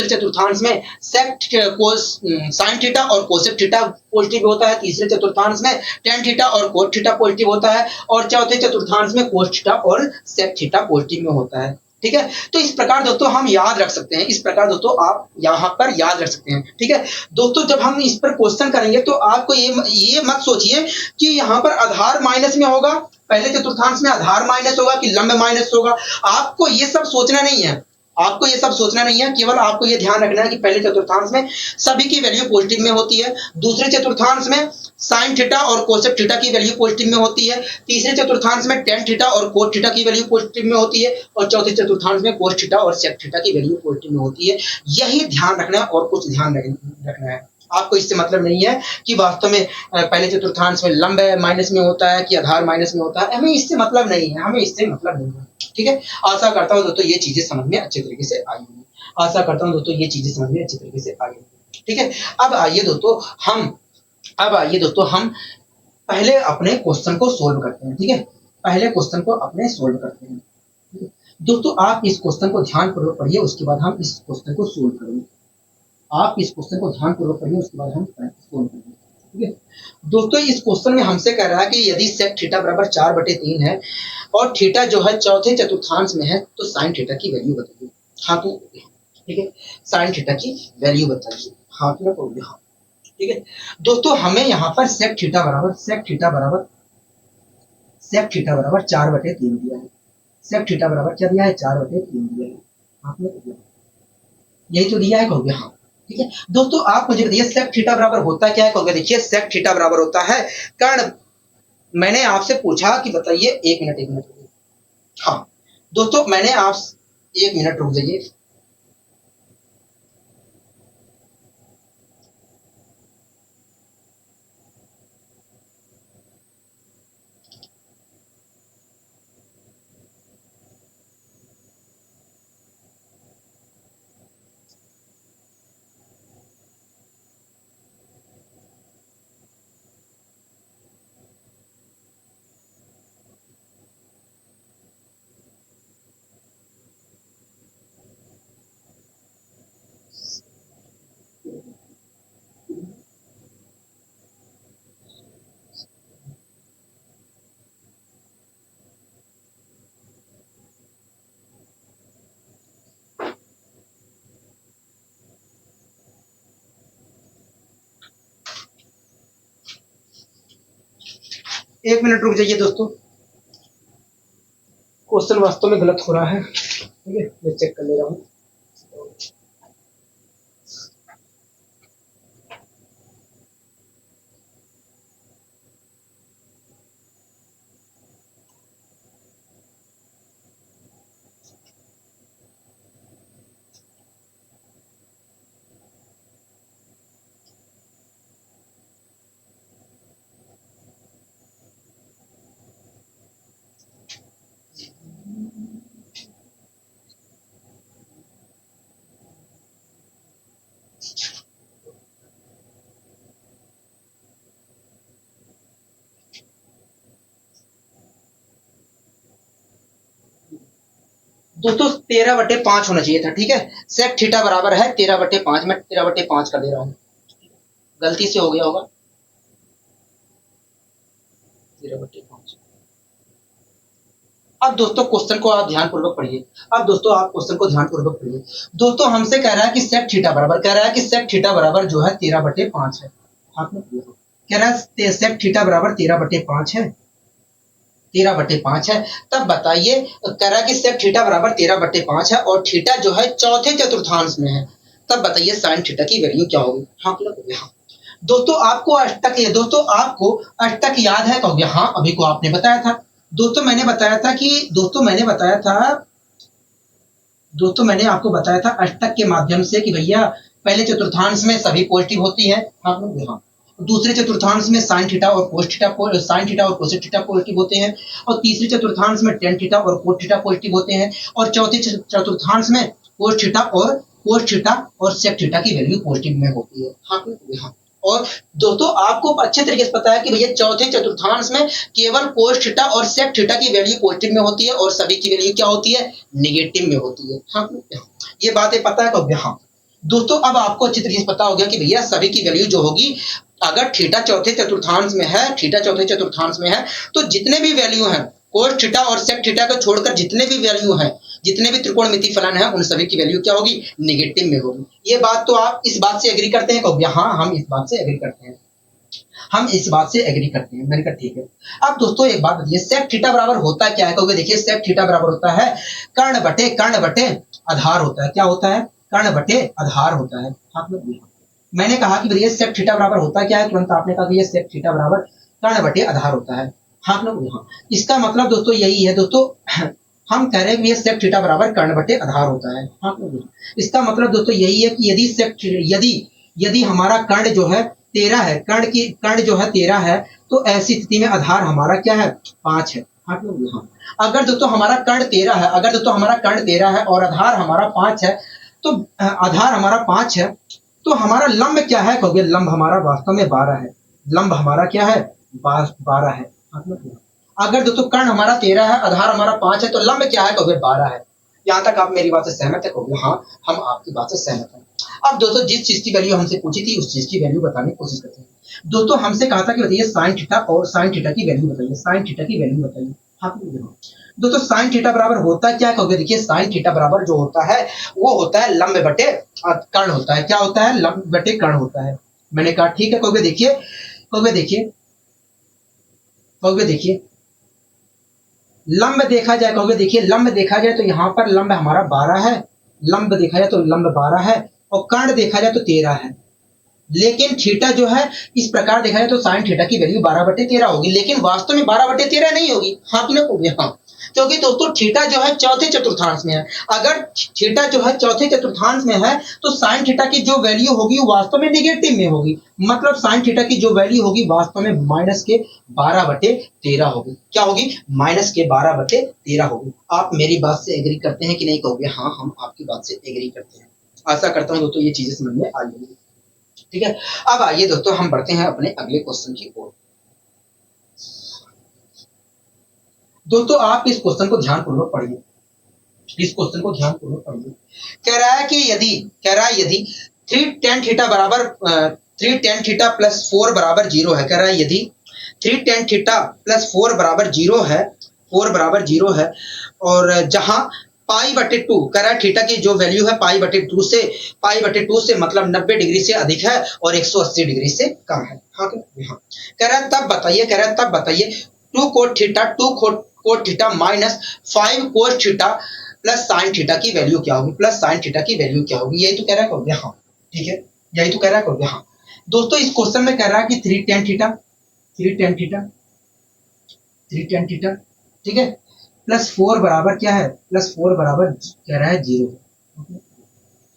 चतुर्थांश में सेक कोस साइन थीटा और कोसेक थीटा पॉजिटिव होता है, तीसरे चतुर्थांश में टेन थीटा और कोट थीटा पॉजिटिव होता है, और चौथे चतुर्थांश में कोस थीटा और सेक थीटा पॉजिटिव में होता है, ठीक है। तो इस प्रकार दोस्तों हम याद रख सकते हैं, इस प्रकार दोस्तों आप यहाँ पर याद रख सकते हैं, ठीक है। दोस्तों जब हम इस पर क्वेश्चन करेंगे तो आपको ये मत सोचिए कि यहाँ पर आधार माइनस में होगा, पहले चतुर्थांश में आधार माइनस होगा कि लंब माइनस होगा, आपको ये सब सोचना नहीं है, केवल आपको ये ध्यान रखना है कि पहले चतुर्थांश में सभी की वैल्यू पॉजिटिव में होती है, दूसरे चतुर्थांश में साइन थीटा और कोसेक थीटा की वैल्यू पॉजिटिव में होती है, तीसरे चतुर्थांश में टेन थीटा और कोट थीटा की वैल्यू पॉजिटिव में होती है, और चौथे चतुर्थांश में कोस थीटा और सेक थीटा की वैल्यू पॉजिटिव में होती है। यही ध्यान रखना है, और कुछ ध्यान रखना है। आपको इससे मतलब नहीं है कि वास्तव में पहले चतुर्थांश में लंब माइनस में होता है कि आधार माइनस में होता है, हमें इससे मतलब नहीं है, ठीक है। आशा करता हूँ दोस्तों ये चीजें समझ में अच्छे तरीके से आई होंगी, ठीक है। अब आइए दोस्तों हम पहले अपने क्वेश्चन को सोल्व करते हैं, ठीक है। दोस्तों आप इस क्वेश्चन को ध्यानपूर्वक पढ़िए, उसके बाद हम इस क्वेश्चन को सोल्व करेंगे। ठीक है दोस्तों, इस क्वेश्चन में हमसे कह रहा है कि यदि सेक थीटा बराबर 4/3 है और थीटा जो है चौथे चतुर्थांश में है, तो साइन थीटा की वैल्यू बताइए। हाँ तो ठीक है, साइन थीटा की वैल्यू बताइए। हाँ तो हाँ, ठीक है दोस्तों, हमें यहाँ पर सेक थीटा बराबर 4/3 दिया है। सेक थीटा बराबर क्या दिया है? 4/3 दिया है। आपने तो दिया, यही तो दिया है, कहोगे हाँ। ठीक है दोस्तों, आप मुझे बताइए सेक थीटा बराबर होता क्या है? कहोगे देखिए सेक थीटा बराबर होता है कर्ण। मैंने आपसे पूछा कि बताइए, एक मिनट रुकिए। हाँ दोस्तों, मैंने आप 1 मिनट रुक जाइए। एक मिनट रुक जाइए दोस्तों, क्वेश्चन वास्तव में गलत हो रहा है। ठीक है, मैं चेक कर ले रहा हूँ। दोस्तों 13/5 होना चाहिए था। ठीक है, सेक थीटा बराबर है 13/5। मैं 13/5 कर दे रहा हूँ, गलती से हो गया होगा। 13/5। अब दोस्तों क्वेश्चन को आप ध्यानपूर्वक पढ़िए। अब दोस्तों आप क्वेश्चन को ध्यानपूर्वक पढ़िए। दोस्तों हमसे कह रहा है कि सेक थीटा बराबर, कह रहा है कि सेक थीटा बराबर जो है 13/5 है। आपने कह रहा है सेक थीटा बराबर 13/5 है। 13/5 है। तब बताइए, कह रहा है कि सेक थीटा बराबर 13/5 है और थीटा जो है चौथे चतुर्थांश में है। तब बताइए साइन थीटा की वैल्यू क्या होगी? हाँ कहोगे हाँ। दोस्तों आपको अष्टक याद है? कहोगे हाँ, अभी को आपने बताया था। दोस्तों मैंने आपको बताया था अष्टक के माध्यम से कि भैया पहले चतुर्थांश में सभी पॉजिटिव होती है। हाँ हाँ। दूसरे चतुर्थांश में साइन थीटा और कोसेक थीटा पॉजिटिव होते हैं, और तीसरे चतुर्थांश में टेन थीटा और कोट थीटा पॉजिटिव होते हैं, और चौथे चतुर्थांश में कोस थीटा और सेक थीटा की वैल्यू पॉजिटिव में होती है। हाँ हाँ। और दोस्तों आपको अच्छे तरीके से पता है कि भैया चौथे चतुर्थांश में केवल कोस थीटा और सेक थीटा की वैल्यू पॉजिटिव में होती है और सभी की वैल्यू क्या होती है? नेगेटिव में होती है। हाँ ये बातें पता है कब? हाँ दोस्तों, अब आपको अच्छी तरीके से पता हो गया कि भैया सभी की वैल्यू जो होगी, अगर थीटा चौथे चतुर्थांश में है तो जितने भी वैल्यू हैं कोस थीटा और सेक थीटा को छोड़कर जितने भी वैल्यू हैं, जितने भी त्रिकोणमिति फलन है, उन सभी की वैल्यू क्या होगी? नेगेटिव में होगी। ये बात तो आप इस बात से एग्री करते हैं? कहोगे हाँ, हम इस बात से एग्री करते हैं। मैंने कहा ठीक है। अब दोस्तों एक बात बताइए, सेक थीटा बराबर होता क्या है? कहोगे देखिए सेक थीटा बराबर होता है कर्ण बटे आधार होता है। क्या होता है? कर्ण बटे आधार होता है। आप लोग मैंने कहा कि भैया सेक थीटा बराबर होता क्या है? तुरंत आपने कहा कि ये सेक थीटा बराबर कर्ण बटे आधार होता है। हाँ लोग हाँ, इसका मतलब दोस्तों यही है। दोस्तों हम कह रहे हैं कि ये सेक थीटा बराबर कर्ण बटे आधार होता है। हाँ लोग, इसका मतलब दोस्तों यही है कि यदि हमारा कर्ण जो है 13 है, कर्ण जो है 13 है, तो ऐसी स्थिति में आधार हमारा क्या है? 5 है। हाँ लोग हाँ, अगर दोस्तों हमारा कर्ण 13 है और आधार हमारा 5 है, तो आधार हमारा 5 है, तो हमारा लंब क्या है? कहोगे लंब हमारा वास्तव में 12 है। लंब हमारा क्या है? 12 है। अगर दोस्तों कर्ण हमारा 13 है, आधार हमारा 5 है, तो लंब क्या है? कहोगे 12 है। यहाँ तक आप मेरी बात से सहमत है? कहोगे हाँ, हम आपकी बात से सहमत हैं। अब दोस्तों जिस चीज की वैल्यू हमसे पूछी थी उस चीज की वैल्यू बताने की कोशिश करते हैं। दोस्तों हमसे कहा था कि बताइए साइन थीटा की वैल्यू बताइए। हाँ दोस्तों साइन थीटा बराबर होता क्या? कहोगे देखिए साइन थीटा बराबर जो होता है वो होता है लंब बटे कर्ण होता है। क्या होता है? लंब बटे कर्ण होता है। मैंने कहा ठीक है, कहोगे देखिए, कहोगे देखिए, कहोगे देखिए लंब देखा जाए, कहोगे देखिए लंब देखा जाए तो यहाँ पर लंब हमारा 12 है, लंब देखा जाए तो लंब 12 है, और कर्ण देखा जाए तो 13 है। लेकिन थीटा जो है इस प्रकार देखा जाए तो साइन थीटा की वैल्यू 12/13 होगी, लेकिन वास्तव में 12/13 नहीं होगी। हाँ कि ना होगी? हाँ, क्योंकि दोस्तों थीटा जो है चौथे चतुर्थांश में है। अगर थीटा जो है चौथे चतुर्थांश में है तो साइन थीटा की जो वैल्यू होगी वो वास्तव में निगेटिव में होगी, मतलब साइन थीटा की जो वैल्यू होगी वास्तव में माइनस के 12/13 होगी। क्या होगी? माइनस के 12/13 होगी। आप मेरी बात से एग्री करते हैं कि नहीं? कहोगे हाँ, हम आपकी बात से एग्री करते हैं। आशा करता हूँ दोस्तों ये चीजें समझ में आई होंगी। ठीक है, अब आइए दोस्तों हम बढ़ते हैं अपने अगले क्वेश्चन की ओर। दोस्तों आप इस क्वेश्चन को ध्यानपूर्वक पढ़िए, इस क्वेश्चन को ध्यानपूर्वक पढ़िए। कह रहा है कि यदि 3 tan थीटा बराबर 3 tan थीटा प्लस 4 बराबर 0 है। कह रहा है यदि 3 tan थीटा प्लस 4 बराबर 0 है, 4 बराबर 0 है, और जहां π/2 कह रहा है थीटा की जो वैल्यू है π/2 से मतलब 90 डिग्री से अधिक है और 180 डिग्री से कम है। हाँ कह रहा है तब बताइए 2 cot theta minus 5 cos theta plus sine theta की वैल्यू क्या होगी, यही तो कह रहा है कहोगे हाँ। ठीक है, यही तो कह रहा है कहोगे हाँ। दोस्तों इस क्वेश्चन में कह रहा है कि 3 tan थीटा ठीक है प्लस 4 बराबर क्या है, प्लस 4 बराबर कह रहा है 0,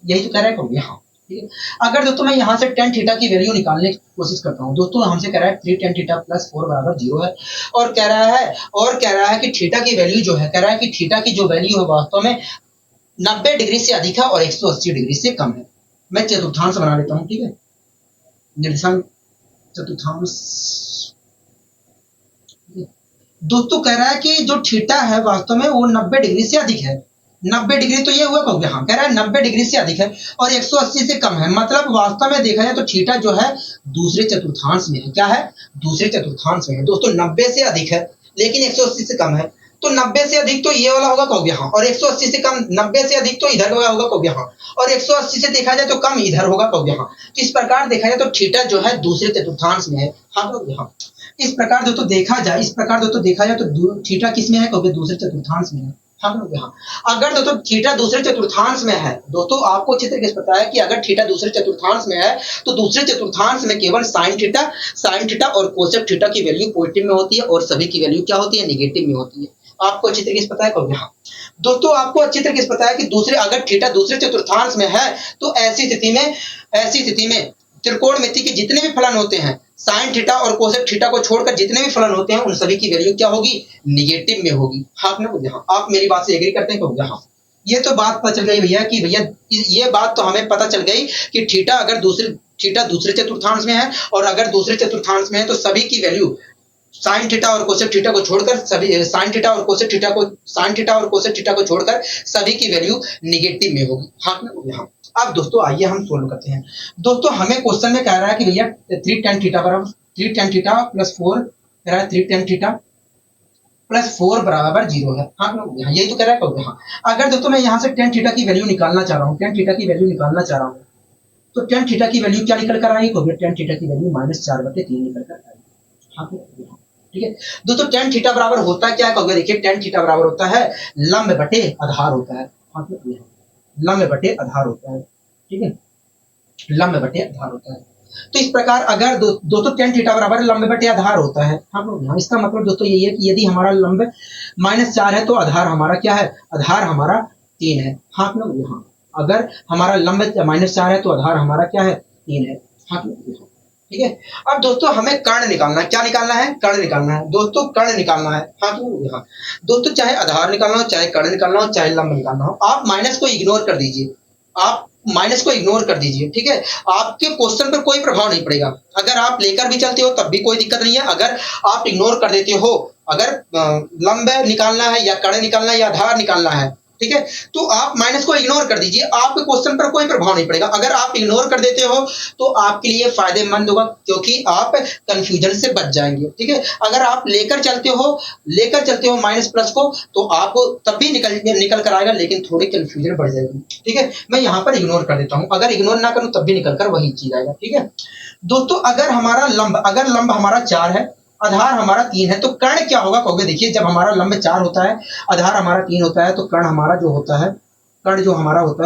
यही तो कह रहा है कहोगे हाँ। ठीक है, अगर दोस्तों मैं यहाँ से tan थीटा की वैल्यू निकालने की कोशिश करता हूँ, दोस्तों हमसे कह रहा है 3 tan थीटा प्लस 4 बराबर 0 है, और कह रहा है कि थीटा की वैल्यू जो है, कह रहा है कि थीटा की जो वैल्यू है वास्तव में 90 डिग्री से अधिक है और 180 डिग्री से कम है। मैं चतुर्थांश बना लेता हूँ। ठीक है, निर्देशांक चतुर्थांश। दोस्तों कह रहा है कि जो थीटा है वास्तव में वो 90 डिग्री से अधिक है। 90 डिग्री तो ये हुआ कहोगे हाँ, कह रहा है 90 डिग्री से अधिक है और 180 से कम है, मतलब वास्तव में देखा जाए तो थीटा जो है दूसरे चतुर्थांश में है। क्या है? दूसरे चतुर्थांश में है। दोस्तों 90 से अधिक है लेकिन 180 से कम है, तो 90 से अधिक तो ये वाला होगा कहोगे हाँ, और 180 से कम, 90 से अधिक तो इधर वाला होगा कहोगे हाँ, और 180 से देखा जाए तो कम इधर होगा कहोगे हाँ। तो इस प्रकार देखा जाए तो थीटा जो है दूसरे चतुर्थांश में है। हाँ कहोगे हाँ। इस प्रकार दोस्तों देखा जाए तो थीटा किस में है कहोगे? दूसरे चतुर्थांश में है। हाँ कहोगे हाँ। अगर दोस्तों थीटा दूसरे चतुर्थांश में है, दोस्तों आपको अच्छी तरीके से पता है कि अगर थीटा दूसरे चतुर्थांश में है तो दूसरे चतुर्थांश में केवल साइन थीटा और कोसेक थीटा की वैल्यू पॉजिटिव में होती है और सभी की वैल्यू क्या होती है? नेगेटिव में होती है। आपको अच्छी तरीके से पता है कहोगे हाँ। दोस्तों आपको अच्छी तरीके से पता है कि अगर थीटा दूसरे चतुर्थांश में है तो ऐसी स्थिति में त्रिकोणमिति के जितने भी फलन होते हैं, साइन थीटा और कोसेक थीटा को छोड़कर जितने भी फलन होते हैं उन सभी की वैल्यू क्या होगी? निगेटिव में होगी। हाँ हाँ, आप मेरी बात से एग्री करते हैं कहोगे हाँ। ये तो बात पता चल गई भैया कि ये बात तो हमें पता चल गई कि थीटा दूसरे चतुर्थांश में है, और अगर दूसरे चतुर्थांश में है तो सभी की वैल्यू साइन थीटा और कोसेक थीटा को छोड़कर साइन थीटा और कोसेक थीटा को छोड़कर सभी की वैल्यू निगेटिव में होगी। हाँ। अब दोस्तों आइए हम सोल्व करते हैं। दोस्तों हमें क्वेश्चन में कह रहा है कि भैया 3 tan थीटा प्लस 4 कह रहा है 3 tan थीटा प्लस 4 बराबर 0 है। हाँ यही तो कह रहा है कहोगे हाँ। अगर दोस्तों मैं यहाँ से tan थीटा की वैल्यू निकालना चाह रहा हूँ, तो tan थीटा की वैल्यू क्या निकल कर आएगी कहोगे? tan थीटा की वैल्यू -4/3 निकल कर आएगी। हाँ ठीक है दोस्तों, tan थीटा बराबर होता है क्या कहोगे? देखिए tan थीटा बराबर होता है लंब बटे आधार होता है। हाँ लंब बटे आधार होता है। ठीक है, लंब बटे आधार होता है। तो इस प्रकार अगर दोस्तों tan थीटा बराबर लंब बटे आधार होता है। हाँ, इसका मतलब दोस्तों यही है कि यदि हमारा लंब -4 है तो आधार हमारा क्या है? आधार हमारा 3 है। हाँ हाँ, अगर हमारा लंब -4 है तो आधार हमारा क्या है? 3 है। हाँ ठीक है, अब दोस्तों हमें कर्ण निकालना है। क्या निकालना है? कर्ण निकालना है। दोस्तों कर्ण निकालना है। हाँ हाँ, दोस्तों चाहे आधार निकालना हो, चाहे कर्ण निकालना हो, चाहे लंब निकालना हो, आप माइनस को इग्नोर कर दीजिए। ठीक है, आपके क्वेश्चन पर कोई प्रभाव नहीं पड़ेगा। अगर आप लेकर भी चलते हो तब भी कोई दिक्कत नहीं है। अगर आप इग्नोर कर देते हो, अगर लंब निकालना है या कर्ण निकालना है या आधार निकालना है, ठीक है, तो आप माइनस को इग्नोर कर दीजिए, आपके क्वेश्चन पर कोई प्रभाव नहीं पड़ेगा। अगर आप इग्नोर कर देते हो तो आपके लिए फायदेमंद होगा, क्योंकि आप कंफ्यूजन से बच जाएंगे। ठीक है, अगर आप लेकर चलते हो माइनस प्लस को, तो आपको तब भी निकल कर आएगा, लेकिन थोड़ी कंफ्यूजन बढ़ जाएगी। ठीक है, मैं यहाँ पर इग्नोर कर देता हूँ, अगर इग्नोर ना करूँ तब भी निकल कर वही चीज आएगा। ठीक है दोस्तों, अगर लंब हमारा 4 है, आधार हमारा 3 है, तो कर्ण क्या होगा कहोगे? देखिए, जब हमारा लंब 4 होता है, आधार हमारा 3 होता है, तो कर्ण हमारा जो होता है,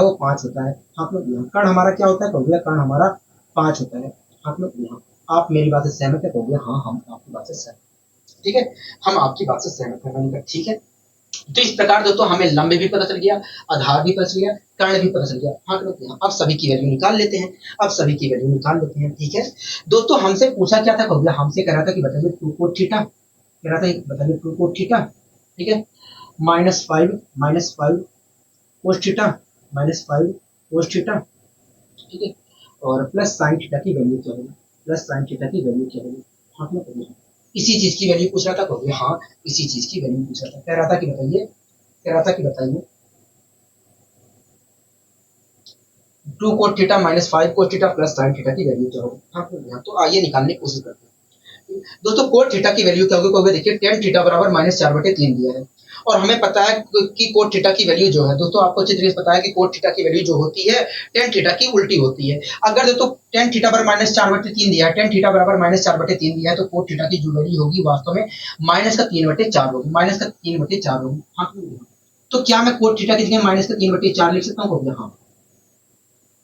वो 5 होता है। आप लोग यहाँ कर्ण हमारा क्या होता है कहोगे? कर्ण हमारा 5 होता है। आप लोग यहाँ, आप मेरी बात से सहमत है कहोगे? हाँ, हम आपकी बात से सहमत। ठीक है, हम आपकी बात से सहमत है। मैंने कहा ठीक है। तो इस प्रकार दोस्तों हमें लंब भी पता चल गया, आधार भी पता चल गया, कर्ण भी पता चल गया। हाँ यहाँ अब सभी की वैल्यू निकाल लेते हैं। ठीक है दोस्तों, हमसे पूछा क्या था कहोगे? हमसे कह रहा था कि बताइए 2 कोट थीटा, कह रहा था बताइए 2 कोट थीटा। ठीक है, -5 कोस थीटा, -5 कोस थीटा। ठीक है, और प्लस साइन थीटा की वैल्यू क्या होगी? हाँ इसी चीज की वैल्यू पूछ रहा था कहोगे? हाँ, इसी चीज की वैल्यू पूछ रहा था। कह रहा था कि बताइए 2 cot theta -5 cos theta plus sine theta की वैल्यू क्या होगी? हाँ तो आइए निकालने की कोशिश करते हैं। दोस्तों कोट थीटा की वैल्यू क्या होगी कहोगे? देखिए tan थीटा बराबर -4/3 दिया है, और हमें पता है कि कोट थीटा की वैल्यू जो है, दोस्तों आपको अच्छी तरीके से पता है कि कोट थीटा की वैल्यू जो होती है tan थीटा की उल्टी होती है। अगर दोस्तों tan थीटा बराबर -4/3 दिया है, tan थीटा बराबर -4/3 दिया है, तो कोट थीटा की जो वैल्यू होगी वास्तव में -3/4 होगी, -3/4 होगी। हाँ तो क्या मैं कोट थीटा की जगह -3/4 लिख सकता हूँ? हाँ,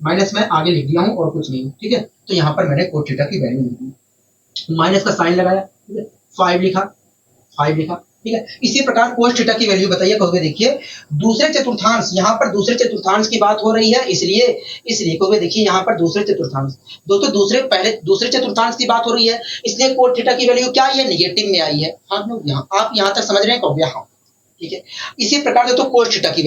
माइनस में आगे लिख दिया हूँ और कुछ नहीं। ठीक है, तो यहाँ पर मैंने कोट थीटा की वैल्यू लिख दी, माइनस का साइन लगाया, ठीक है, 5 लिखा। ठीक है, इसी प्रकार कोस थीटा की वैल्यू बताइए कहोगे? देखिए दूसरे चतुर्थांश, यहाँ पर दूसरे चतुर्थांश की बात हो रही है, इसलिए कहोगे देखिए यहाँ पर दूसरे चतुर्थांश, दोस्तों दूसरे चतुर्थांश की बात हो रही है, इसलिए कोट थीटा की वैल्यू क्या आई है? निगेटिव में आई है। हाँ यहाँ आप यहाँ तक समझ रहे हैं कहोगे? हाँ ठीक है, इसी प्रकार से तो कोस थीटा की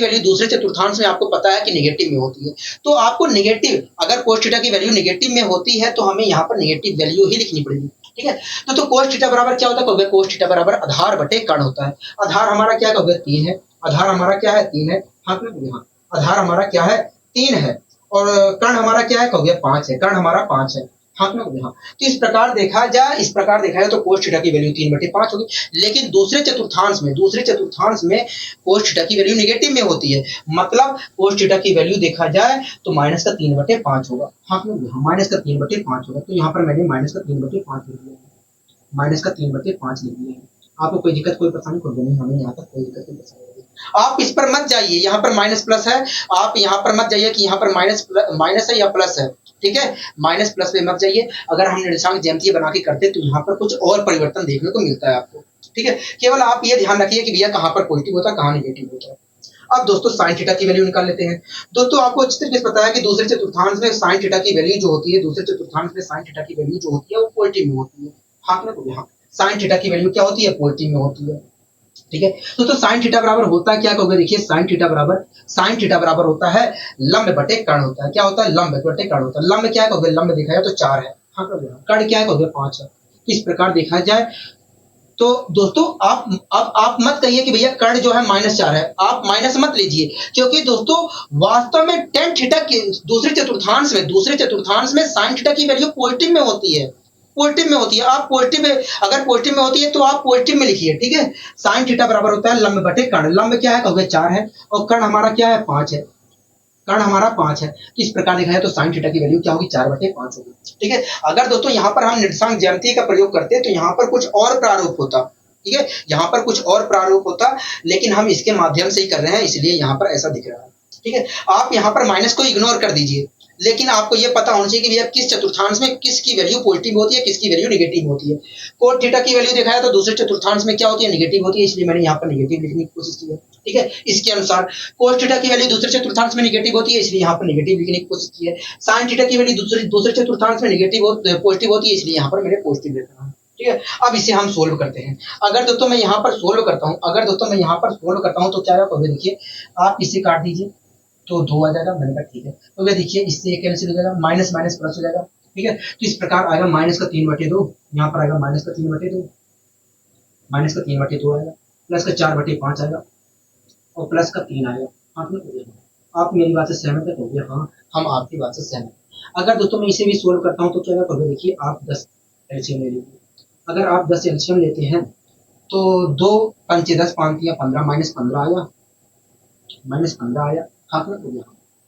वैल्यू दूसरे चतुर्थांश में आपको पता है कि निगेटिव में होती है, तो आपको निगेटिव, अगर कोस थीटा की वैल्यू निगेटिव में होती है तो हमें यहाँ पर निगेटिव वैल्यू ही लिखनी पड़ेगी। ठीक है, तो कोस थीटा बराबर क्या होता है कहोगे? कोस थीटा बराबर आधार बटे कर्ण होता है। आधार हमारा क्या कहोगे? 3 है। आधार हमारा क्या है? 3 है। हाँ यहाँ आधार हमारा क्या है? 3 है, और कर्ण हमारा क्या है कहोगे? 5 है। कर्ण हमारा 5 है। हाँ यहाँ तो इस प्रकार देखा जाए तो कोस थीटा की वैल्यू 3/5 होगी, लेकिन दूसरे चतुर्थांश में कोस थीटा की वैल्यू निगेटिव में होती है, मतलब कोस थीटा की वैल्यू देखा जाए तो -3/5 होगा। हाँ -3/5 होगा, तो यहाँ पर मैंने -3/5 लिख दिया है। आपको कोई दिक्कत कोई परेशानी कोई नहीं, हमें यहाँ तक कोई दिक्कत कोई परेशानी नहीं। आप इस पर मत जाइए, यहाँ पर माइनस प्लस है, आप यहाँ पर मत जाइए कि यहाँ पर माइनस है या प्लस है। ठीक है, माइनस प्लस पे मत जाइए। अगर हम निर्देशांक ज्यामितीय बना के करते तो यहाँ पर कुछ और परिवर्तन देखने को मिलता है आपको। ठीक है, केवल आप ये ध्यान रखिए कि भैया कहाँ पर पॉजिटिव होता है, कहाँ निगेटिव होता है। अब दोस्तों साइन थीटा की वैल्यू निकाल लेते हैं। दोस्तों आपको अच्छी तरीके से पता है कि दूसरे चतुर्थांश में साइन थीटा की वैल्यू जो होती है, वो पॉजिटिव में होती है। हाँ साइन थीटा की वैल्यू क्या होती है? पॉजिटिव में होती है। ठीक है, तो साइन थीटा बराबर होता है क्या कहोगे? देखिए साइन थीटा बराबर होता है लंब बटे कर्ण होता है। क्या होता है? लंब बटे कर्ण होता है। लंब क्या कहोगे? लंब देखा जाए तो 4 है। हाँ कर्ण क्या कहोगे? 5 है। इस प्रकार देखा जाए तो दोस्तों आप मत कहिए कि भैया कर्ण जो है -4 है, आप माइनस मत लीजिए, क्योंकि दोस्तों वास्तव में tan थीटा के दूसरे चतुर्थांश में sin थीटा की वैल्यू पॉजिटिव में होती है। आप पॉजिटिव में, अगर पॉजिटिव में होती है तो आप पॉजिटिव में लिखिए। ठीक है, sin थीटा बराबर होता है लंब बटे कर्ण। लंब क्या है कहोगे? 4 है, और कर्ण हमारा क्या है? 5 है। इस प्रकार देखा जाए तो साइन थीटा की वैल्यू क्या होगी? 4/5 होगी। ठीक है, अगर दोस्तों यहाँ पर हम निर्देशांक ज्यामिति का प्रयोग करते तो यहाँ पर कुछ और प्रारूप होता। ठीक है, यहाँ पर कुछ और प्रारूप होता, लेकिन हम इसके माध्यम से ही कर रहे हैं, इसलिए यहाँ पर ऐसा दिख रहा है। ठीक है, आप यहाँ पर माइनस को इग्नोर कर दीजिए, लेकिन आपको ये पता होना चाहिए कि भैया किस चतुर्थांश में किसकी वैल्यू पॉजिटिव होती है, किसकी वैल्यू निगेटिव होती है। कोट थीटा की वैल्यू देखा है तो दूसरे चतुर्थांश में क्या होती है? निगेटिव होती है, इसलिए मैंने यहाँ पर निगेटिव लिखने की कोशिश की है। ठीक है, इसके अनुसार कोस थीटा की वैल्यू दूसरे चतुर्थांश में निगेटिव होती है, इसलिए यहाँ पर निगेटिव लिखने की कोशिश की है। साइन थीटा की वैल्यू दूसरे चतुर्थांश में पॉजिटिव होती है, इसलिए यहाँ पर मैंने पॉजिटिव लिखा है। ठीक है, अब इसे हम सोल्व करते हैं। अगर दोस्तों मैं यहाँ पर सोल्व करता हूँ तो क्या होगा? देखिए आप इसे काट दीजिए तो 2 आ जाएगा। मैंने कहा ठीक है, तो ये देखिए इससे कैंसिल हो जाएगा, माइनस प्लस हो जाएगा। ठीक है, तो इस प्रकार आएगा -3/2, यहाँ पर आएगा -3/2 आएगा, प्लस का 4/5 आएगा, और प्लस का 3 आएगा। हाँ कि नहीं? आप मेरी बात से सहमत है? कहोगे हाँ, हम आपकी बात से सहमत हैं। अगर दोस्तों मैं इसे भी सोल्व करता हूँ तो क्या करोगे, देखिए आप 10 एलसीएम ले लीजिए। अगर आप 10 एलसीएम लेते हैं तो 2 पंचे 10 5 या 15 -15 आया, -15 आया। हाँ कि नहीं?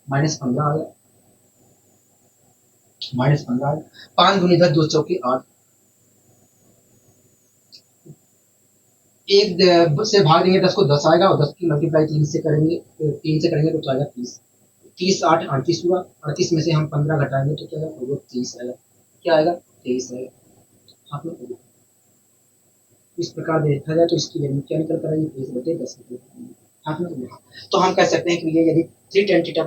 -15 आया, -15 आया। 5 दूनी 10, 2 चौकी 8, एक से भाग देंगे 10 को 10 आएगा, और 10 की मल्टीप्लाई 3 से करेंगे, 3 से करेंगे तो आएगा 30। 30 8 38 हुआ, 38 में से हम 15 घटाएंगे तो क्या आएगा, 30 आएगा। क्या आएगा, 23 आएगा। हाँ तो इस प्रकार देखा जाए तो इसकी वैल्यू क्या निकल कर आएगी, 23/10 निकल कर आएगी। हाँ कि नहीं? तो हम कह सकते हैं कि भैया यदि 3 tan थीटा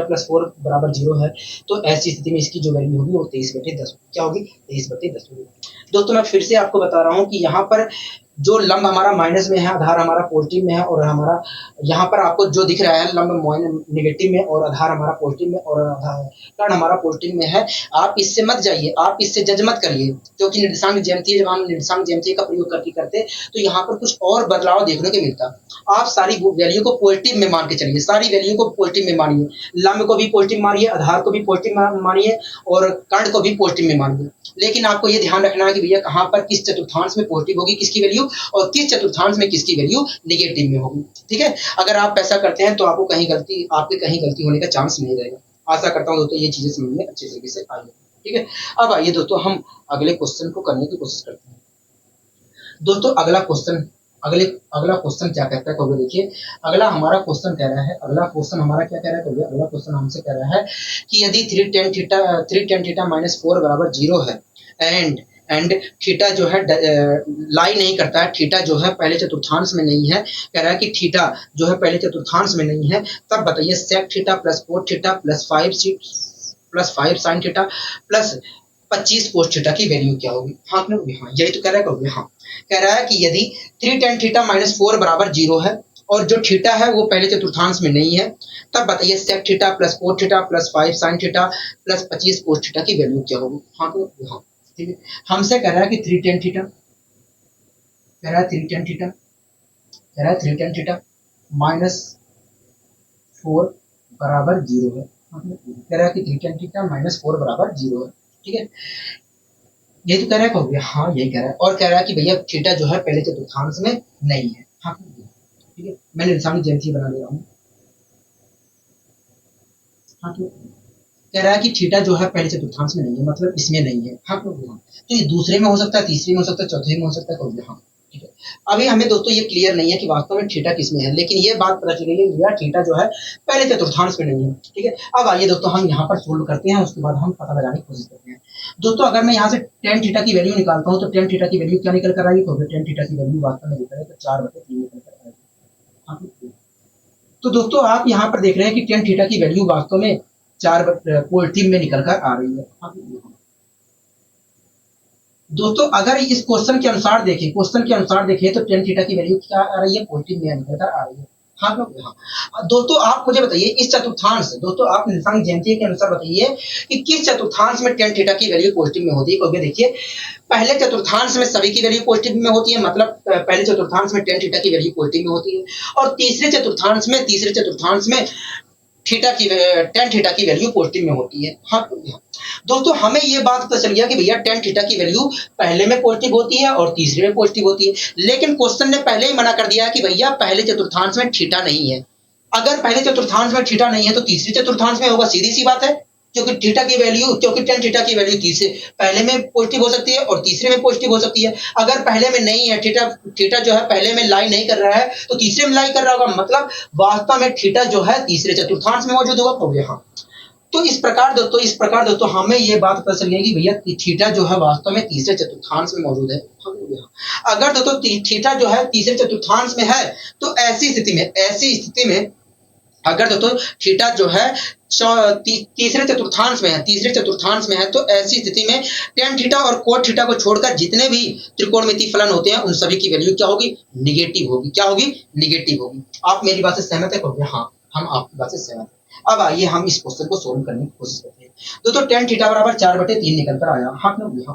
+ 4 = 0 है तो ऐसी स्थिति में इसकी जो वैल्यू होगी वो 23/10 क्या होगी, 23/10 होगी। दोस्तों मैं फिर से आपको बता रहा हूँ कि यहाँ पर जो लंब हमारा माइनस में है, आधार हमारा पॉजिटिव में है, और हमारा यहाँ पर आपको जो दिख रहा है लंब नेगेटिव में और आधार हमारा पॉजिटिव में और कर्ण हमारा पॉजिटिव में है, आप इससे मत जाइए, आप इससे जज मत करिए, क्योंकि निर्देशांक ज्यामिति जब हम निर्देशांक ज्यामिति का प्रयोग करते तो यहाँ पर कुछ और बदलाव देखने को मिलता। आप सारी वैल्यू को पॉजिटिव में मान के चलिए, सारी वैल्यू को पॉजिटिव में मानिए, लंब को भी पॉजिटिव मानिए, आधार को भी पॉजिटिव मानिए और कर्ण को भी पॉजिटिव में मानिए। लेकिन आपको ये ध्यान रखना है कि भैया कहाँ पर किस चतुर्थांश में पॉजिटिव होगी किसकी वैल्यू और किस चतुर्थांश में किसकी वैल्यू नेगेटिव में होगी। ठीक है, अगर आप ऐसा करते हैं तो आपको आपके कहीं गलती होने का चांस नहीं रहेगा। आशा करता हूँ दोस्तों ये चीजें समझ में अच्छे तरीके से आई। ठीक है, अब आइए दोस्तों हम अगले क्वेश्चन को करने की कोशिश करते हैं। दोस्तों अगला क्वेश्चन क्या कहता है, कहोगे देखिए अगला हमारा क्वेश्चन कह रहा है, अगला क्वेश्चन हमारा क्या कह रहा है, कहोगे अगला क्वेश्चन हमसे कह रहा है कि यदि 3 tan थीटा -4 = 0 है एंड थीटा जो है लाई नहीं करता है, थीटा जो है पहले चतुर्थांश में नहीं है, कह रहा है कि थीटा जो है पहले चतुर्थांश में नहीं है, तब बताइए sec theta + 4 theta + 5 sin theta + 25 cos theta की वैल्यू क्या होगी। हाँ यही तो कह रहा है, कहोगे हाँ। कह रहा है कि यदि 3 tan थीटा -4 = 0 है और जो थीटा है वो पहले चतुर्थांश में नहीं है, तब बताइए sec theta + 4 theta + 5 sin theta + 25 cos theta की वैल्यू क्या होगी। हाँ ठीक है, हमसे कह रहा है कि 3 tan थीटा, कह रहा है 3 tan थीटा, कह रहा है 3 tan थीटा -4 = 0 है। कह रहा है कि 3 tan थीटा -4 = 0 है। ठीक है, यही तो कह रहा है, कहोगे हाँ यही कह रहा है, और कह रहा है कि भैया थीटा जो है पहले चतुर्थांश में नहीं है। हाँ ठीक है, मैं निर्देशांक ज्यामिति बना ले रहा हूँ। हाँ कह रहा है कि थीटा जो है पहले चतुर्थांश में नहीं है, मतलब इसमें नहीं है। हाँ तो ये दूसरे में हो सकता है, तीसरे में हो सकता है, चौथे में हो सकता है, कहोगे हाँ ठीक है। अभी हमें दोस्तों ये क्लियर नहीं है कि वास्तव में थीटा किसमें है, लेकिन ये बात पता चली है कि थीटा जो है पहले चतुर्थांश में नहीं है। ठीक है, अब आइए दोस्तों हम यहाँ पर सोल्व करते हैं, उसके बाद हम पता लगाने की कोशिश करते हैं। दोस्तों अगर मैं यहाँ से tan थीटा की वैल्यू निकालता हूँ तो tan थीटा की वैल्यू क्या निकल कर आएगी, तो tan थीटा की वैल्यू वास्तव में देखा जाए तो 4/3 निकल कर आएगी। तो दोस्तों आप यहाँ पर देख रहे हैं कि tan थीटा की वैल्यू वास्तव में 4 पॉजिटिव में निकल कर आ रही है। दोस्तों अगर इस क्वेश्चन के अनुसार देखें तो tan थीटा की वैल्यू क्या आ रही है, पॉजिटिव में निकल कर आ रही है। हाँ दोस्तों आप मुझे बताइए इस चतुर्थांश, दोस्तों आप निर्देशांक ज्यामिति के अनुसार बताइए कि किस चतुर्थांश में tan थीटा की वैल्यू पॉजिटिव में होती है। क्योंकि देखिए पहले चतुर्थांश में सभी की वैल्यू पॉजिटिव में होती है, मतलब पहले चतुर्थांश में tan थीटा की वैल्यू पॉजिटिव में होती है, और तीसरे चतुर्थांश में tan थीटा की वैल्यू पॉजिटिव में होती है। हाँ दोस्तों हमें ये बात पता चल गया कि भैया tan थीटा की वैल्यू पहले में पॉजिटिव होती है और तीसरे में पॉजिटिव होती है, लेकिन क्वेश्चन ने पहले ही मना कर दिया है कि भैया पहले चतुर्थांश में थीटा नहीं है। अगर पहले चतुर्थांश में थीटा नहीं है तो तीसरे चतुर्थांश में होगा, सीधी सी बात है, क्योंकि tan थीटा की वैल्यू तीसरे पहले में पॉजिटिव हो सकती है और तीसरे में पॉजिटिव हो सकती है। अगर पहले में नहीं है, थीटा जो है पहले में लाई नहीं कर रहा है तो तीसरे में लाई कर रहा होगा, मतलब वास्तव में थीटा जो है तीसरे चतुर्थांश में मौजूद होगा। तो यहाँ तो इस प्रकार दोस्तों हमें ये बात पता चल गई कि भैया थीटा जो है वास्तव में तीसरे चतुर्थांश में मौजूद है। अगर दोस्तों थीटा जो है तीसरे चतुर्थांश में है तो ऐसी स्थिति में अगर दोस्तों थीटा जो है तीसरे चतुर्थांश में है तो ऐसी स्थिति में tan थीटा और cot थीटा को छोड़कर जितने भी त्रिकोणमितीय फलन होते हैं उन सभी की वैल्यू क्या होगी, नेगेटिव होगी। क्या होगी, नेगेटिव होगी। आप मेरी बात से सहमत है, कहोगे हाँ हम आपकी बात से सहमत हैं। अब आइए हम इस क्वेश्चन को सोल्व करने की कोशिश करते हैं। दोस्तों tan थीटा = 4/3 निकल कर आया। हाँ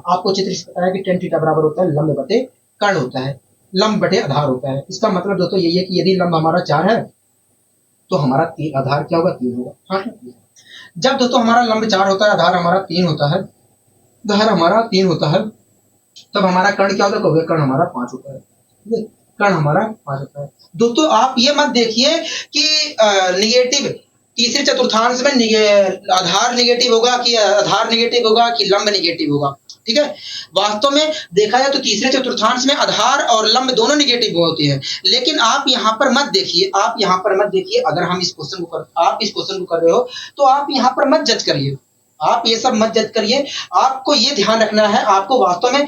आपको चित्र से पता है कि tan थीटा बराबर होता है लंब बटे कर्ण होता है। लंब बटे आधार होता है। इसका मतलब दोस्तों यही है कि यदि लंब हमारा 4 है तो हमारा आधार क्या होगा, 3 होगा। हाँ, जब दोस्तों हमारा लंब 4 होता है, आधार हमारा 3 होता है, आधार हमारा 3 होता है, तब हमारा कर्ण क्या होता है, कर्ण हमारा 5 होता है। ठीक है, कर्ण हमारा 5 होता है। दोस्तों आप ये मत देखिए कि निगेटिव तीसरे चतुर्थांश में आधार निगेटिव होगा कि आधार निगेटिव होगा कि लंब निगेटिव होगा। ठीक है, वास्तव में देखा जाए तो तीसरे चतुर्थांश में आधार और लंब दोनों निगेटिव होते हैं। लेकिन आप यहाँ पर मत देखिए, आप यहाँ पर मत देखिए, अगर हम इस क्वेश्चन को आप इस क्वेश्चन को कर रहे हो तो आप यहाँ पर मत जज करिए, आप ये सब मत जज करिए। आपको ये ध्यान रखना है, आपको वास्तव में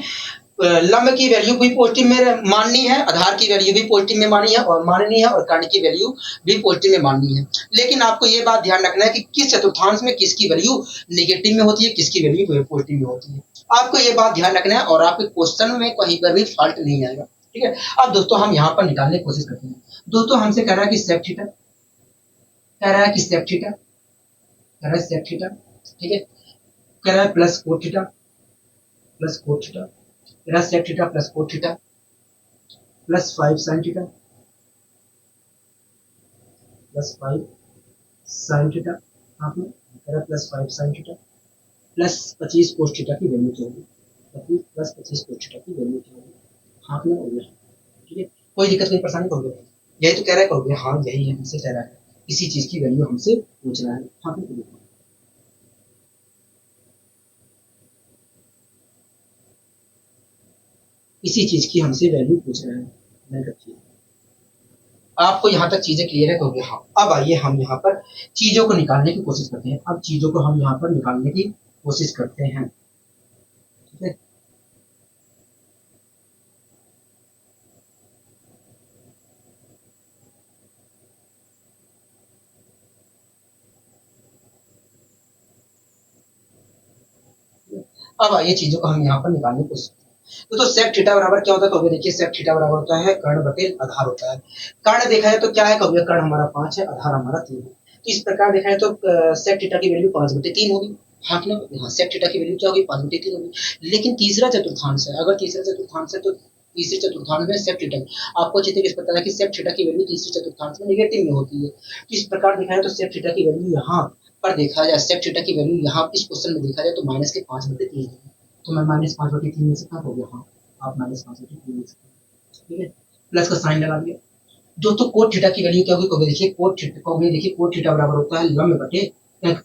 लंब की वैल्यू भी पॉजिटिव में माननी है, आधार की वैल्यू भी पॉजिटिव में माननी है और माननी है, और कर्ण की वैल्यू भी पॉजिटिव में माननी है। लेकिन आपको ये बात ध्यान रखना है कि किस चतुर्थांश में किसकी वैल्यू नेगेटिव में होती है, किसकी वैल्यू पॉजिटिव में होती है। आपको ये बात ध्यान रखना है और आपके क्वेश्चन में कहीं पर भी फॉल्ट नहीं आएगा। ठीक है, अब दोस्तों हम यहाँ पर निकालने की कोशिश करते हैं। दोस्तों हमसे कह रहा है कि सेक थीटा, कह रहा है कि सेक थीटा, कह रहा है सेक थीटा, ठीक है, कह रहा है plus cot theta, plus cot theta, कह रहा है sec theta plus cot theta plus 5 sine theta, plus 5 sine theta, आपने कह रहा plus 5 sine theta plus 25 cos theta की वैल्यू क्या होगी, 25 प्लस 25 कोस थीटा की वैल्यू क्या होगी। हाँ ना, हो गया। ठीक है, कोई दिक्कत नहीं, परेशानी हो गया, यही तो कह रहा है, हो गया। हाँ यही है, हमसे कह रहा है, इसी चीज की वैल्यू हमसे पूछ रहा है। हाँ ना, इसी चीज की हमसे वैल्यू पूछ रहा है। मैं रखिए, आपको यहाँ तक चीजें क्लियर है तो हो गया। हाँ, अब आइए हम यहाँ पर चीजों को निकालने की कोशिश करते हैं। अब चीजों को हम यहाँ पर निकालने की कोशिश करते हैं। ठीक है, अब आइए चीजों को हम यहाँ पर निकालने की कोशिश करते हैं। तो सेक थीटा बराबर क्या होता है, कहोगे देखिए सेक थीटा बराबर होता है कर्ण बटे आधार होता है। कर्ण देखा जाए तो क्या है, कहोगे कर्ण हमारा 5 है, आधार हमारा 3 है। तो इस प्रकार देखा जाए तो सेक थीटा की वैल्यू 5/3 होगी। हाँ ना, हाँ, सेक थीटा की वैल्यू क्या होगी, 5/3 होगी। लेकिन तीसरा चतुर्थांश है, अगर तीसरा चतुर्थांश है तो तीसरे चतुर्थांश में सेक थीटा, आपको अच्छी तरीके से पता है कि सेक थीटा की वैल्यू तीसरे चतुर्थांश में निगेटिव में होती है। तो इस प्रकार देखा जाए तो सेक थीटा की वैल्यू यहाँ पर देखा जाए, सेक थीटा की वैल्यू यहाँ इस क्वेश्चन में देखा जाए तो माइनस के 5/3 है। तो मैं -5/3 में से क्या हो गया, हाँ, आप -5/3 में से, ठीक है, प्लस का साइन लगा दिया। दोस्तों कोट थीटा की वैल्यू क्या होगी, कभी देखिए कोट थीटा, कभी देखिए कोट थीटा बराबर होता है लंब बटे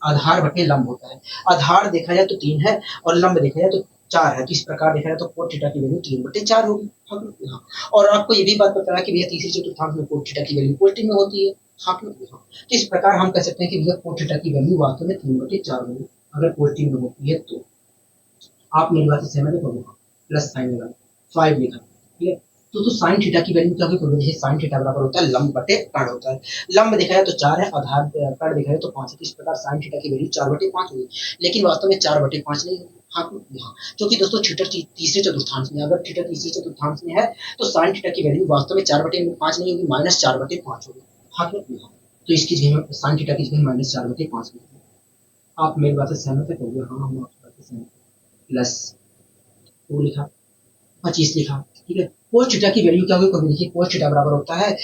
आधार बटे लंब होता है। आधार देखा जाए तो 3 है और लंब देखा जाए तो 4 है। तो इस प्रकार देखा जाए तो कोट थीटा की वैल्यू 3/4 होगी। हाँ, और आपको ये भी बात पता है कि भैया तीसरे चतुर्थांश में कोट थीटा की वैल्यू पॉजिटिव में होती है। हाँ, तो इस प्रकार हम कह सकते हैं कि भैया कोट थीटा की वैल्यू वास्तव में 3/4 होगी, अगर पॉजिटिव में होती है तो। आप मेरी बात से सहमत हो, प्लस साइन लगा 5 लिखा। ठीक है, तो साइन थीटा की वैल्यू क्या होगी, देखिए साइन थीटा बराबर होता है लंब बटे कर्ण होता है। लंब देखा जाए तो 4 है, आधार कर्ण देखा जाए तो 5 है। इस प्रकार साइन थीटा की वैल्यू 4/5 होगी, लेकिन वास्तव में 4/5 नहीं होगी। हाँ, हाँ, क्योंकि दोस्तों थीटा तीसरे चतुर्थांश में, अगर थीटा तीसरे चतुर्थांश में है तो साइन थीटा की वैल्यू वास्तव में 4/5 नहीं होगी, -4/5 होगी। हाँ, तो इसकी जगह साइन थीटा की जगह -4/5 होगी। आप मेरी बात से सहमत है, हाँ हम आपकी बात से सहमत है। प्लस 2 लिखा, 25 लिखा। ठीक है, कोस थीटा की वैल्यू क्या होगी, कभी देखिए कोस थीटा बराबर होता है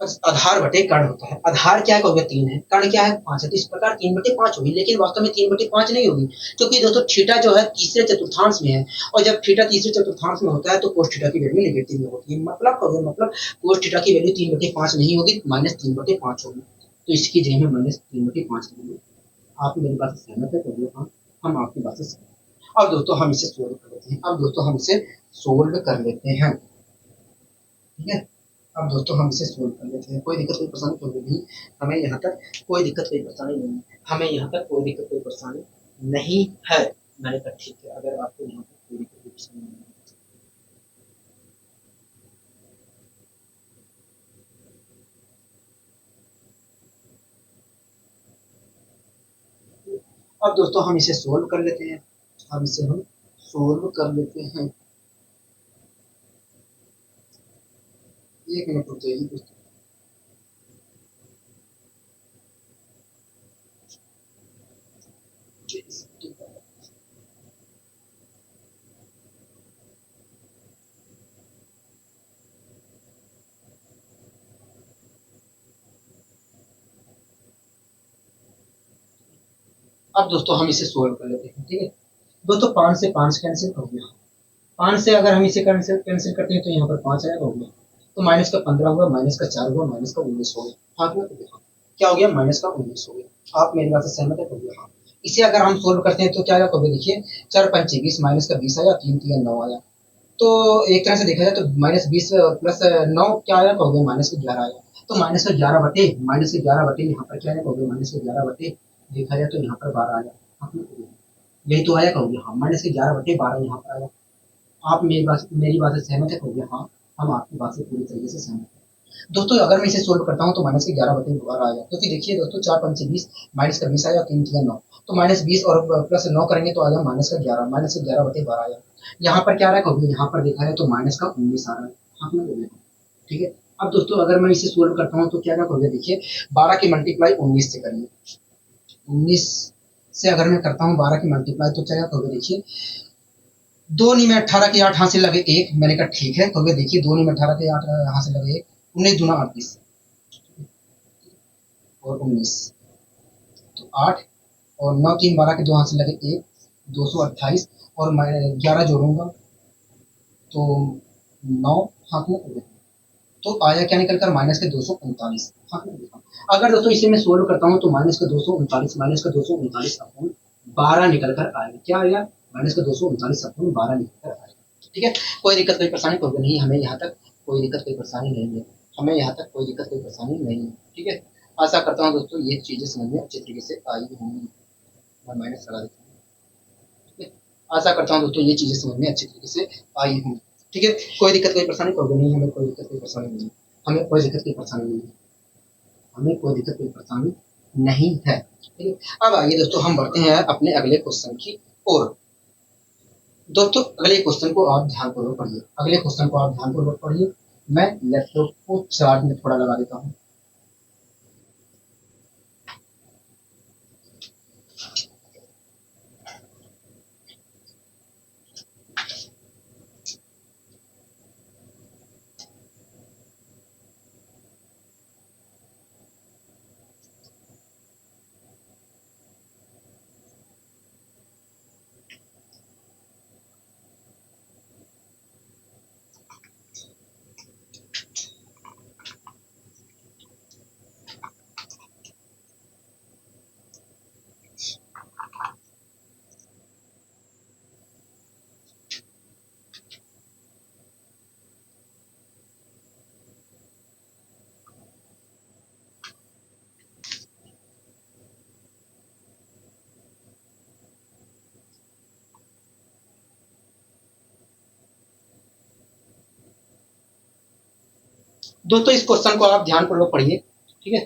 आधार बटे कर्ण होता है। आधार क्या है, कहोगे 3 है, कर्ण क्या है 5 है। तो इस प्रकार 3/5 होगी, लेकिन वास्तव में 3/5 नहीं होगी, क्योंकि दोस्तों थीटा जो है तीसरे चतुर्थांश में है, और जब थीटा तीसरे चतुर्थांश में होता है तो कोस थीटा की वैल्यू नेगेटिव में होती है। मतलब कहोगे, मतलब कोस थीटा की वैल्यू 3/5 नहीं होगी, -3/5 होगी। तो इसकी जगह में -3/5 लेंगे। आप मेरी बात से सहमत है, कहोगे हाँ, हम आपकी बात से सहमत है। अब दोस्तों हम इसे सोल्व कर लेते हैं, अब दोस्तों हम इसे सोल्व कर लेते हैं। ठीक है, अब दोस्तों हम इसे सोल्व कर लेते हैं। कोई दिक्कत कोई परेशानी तो नहीं, हमें यहाँ तक कोई दिक्कत कोई परेशानी नहीं, हमें यहाँ तक कोई दिक्कत कोई परेशानी नहीं है। मैंने कहा ठीक है, अगर आपको यहाँ तक कोई दिक्कत कोई परेशानी नहीं है। अब दोस्तों हम इसे सोल्व कर लेते हैं, अब इसे हम सोल्व कर लेते हैं। एक मिनट रुक जाइए दोस्तों। अब दोस्तों हम इसे सोल्व कर लेते हैं, ठीक है। दोस्तों 5 से 5 कैंसिल हो गया, 5 से अगर हम इसे कैंसिल कैंसिल करते हैं तो यहाँ पर 5 आएगा, हो गया। तो माइनस का 15 हुआ, माइनस का 4 हुआ, माइनस का 19 हो गया। हाँ क्या हो गया, माइनस का 19 हो गया। आप मेरी बात से सहमत है, हो गया। हाँ इसे अगर हम सोल्व करते हैं तो क्या आएगा, कभी देखिए 4 पंचे 20, माइनस का 20 आया, 3 3 9 आया। तो एक तरह से देखा जाए तो -20 प्लस 9 क्या आया, हो गया माइनस का 11 आया। तो माइनस के 11 बटे यहाँ पर क्या आया, हो गया माइनस के 11 बटे, देखा जाए तो यहाँ पर 12 आया। यही तो आया, कहोगे हाँ माइनस के 11 बटे 12 यहाँ पर आया। आप मेरी बात से सहमत है, कहोगे हाँ हम आपकी बात से पूरी तरीके से सहमत हैं। दोस्तों अगर मैं इसे सोल्व करता हूँ तो माइनस के 11 बटे 12 आया, क्योंकि देखिए दोस्तों 4 पंचे 20, माइनस का 20 आया, 3 3 9, तो -20 और प्लस 9 करेंगे तो आया माइनस का 11, माइनस के 11 बटे 12 आया। यहाँ पर क्या आ रहा है, कहोगे यहाँ पर देखा है तो माइनस का 19 आ रहा है। हाँ ठीक है। अब दोस्तों अगर मैं इसे सोल्व करता हूँ तो क्या कहोगे, देखिए 12 की मल्टीप्लाई 19 से करिए, 19 से अगर मैं करता हूँ 12 की मल्टीप्लाई तो क्या कहोगे, देखिए 2 में 18 के 8 हासिल लगे 1, मैंने कहा ठीक है, कहोगे देखिए 2 में 18 के 8 हासिल लगे 1, 19 दूना 38 और 19 तो 8 और 9 3 12 के 2 हासिल लगे 1, 228 और मैं 11 जोड़ूंगा तो 9 हाथ में हो, तो आया क्या निकल कर माइनस के 239। अगर दोस्तों इसे मैं सोल्व करता हूँ तो माइनस का 239 अपॉन 12 निकल कर आएगा। क्या आएगा, माइनस का 239 अपॉन 12 निकल कर आएगा। ठीक है, कोई दिक्कत कोई परेशानी होगी नहीं, हमें यहाँ तक कोई दिक्कत कोई परेशानी नहीं है, हमें यहाँ तक कोई दिक्कत कोई परेशानी नहीं है। ठीक है, आशा करता हूँ दोस्तों ये चीज़ें समझ में अच्छी तरीके से आई होंगी। मैं माइनस लगा देता हूँ, आशा करता हूँ दोस्तों ये चीज़ें समझ में अच्छी तरीके से आई होंगी। ठीक है, कोई दिक्कत कोई परेशानी होगी नहीं, हमें कोई दिक्कत कोई परेशानी नहीं है, हमें कोई दिक्कत कोई परेशानी नहीं है, हमें कोई दिक्कत कोई परेशानी नहीं है। ठीक है, अब आइए दोस्तों हम बढ़ते हैं अपने अगले क्वेश्चन की ओर। दोस्तों अगले क्वेश्चन को आप ध्यानपूर्वक पढ़िए, अगले क्वेश्चन को आप ध्यानपूर्वक पढ़िए। मैं लैपटॉप को चार्ज में थोड़ा लगा देता हूँ। दोस्तों इस क्वेश्चन को आप ध्यानपूर्वक पढ़िए। ठीक है,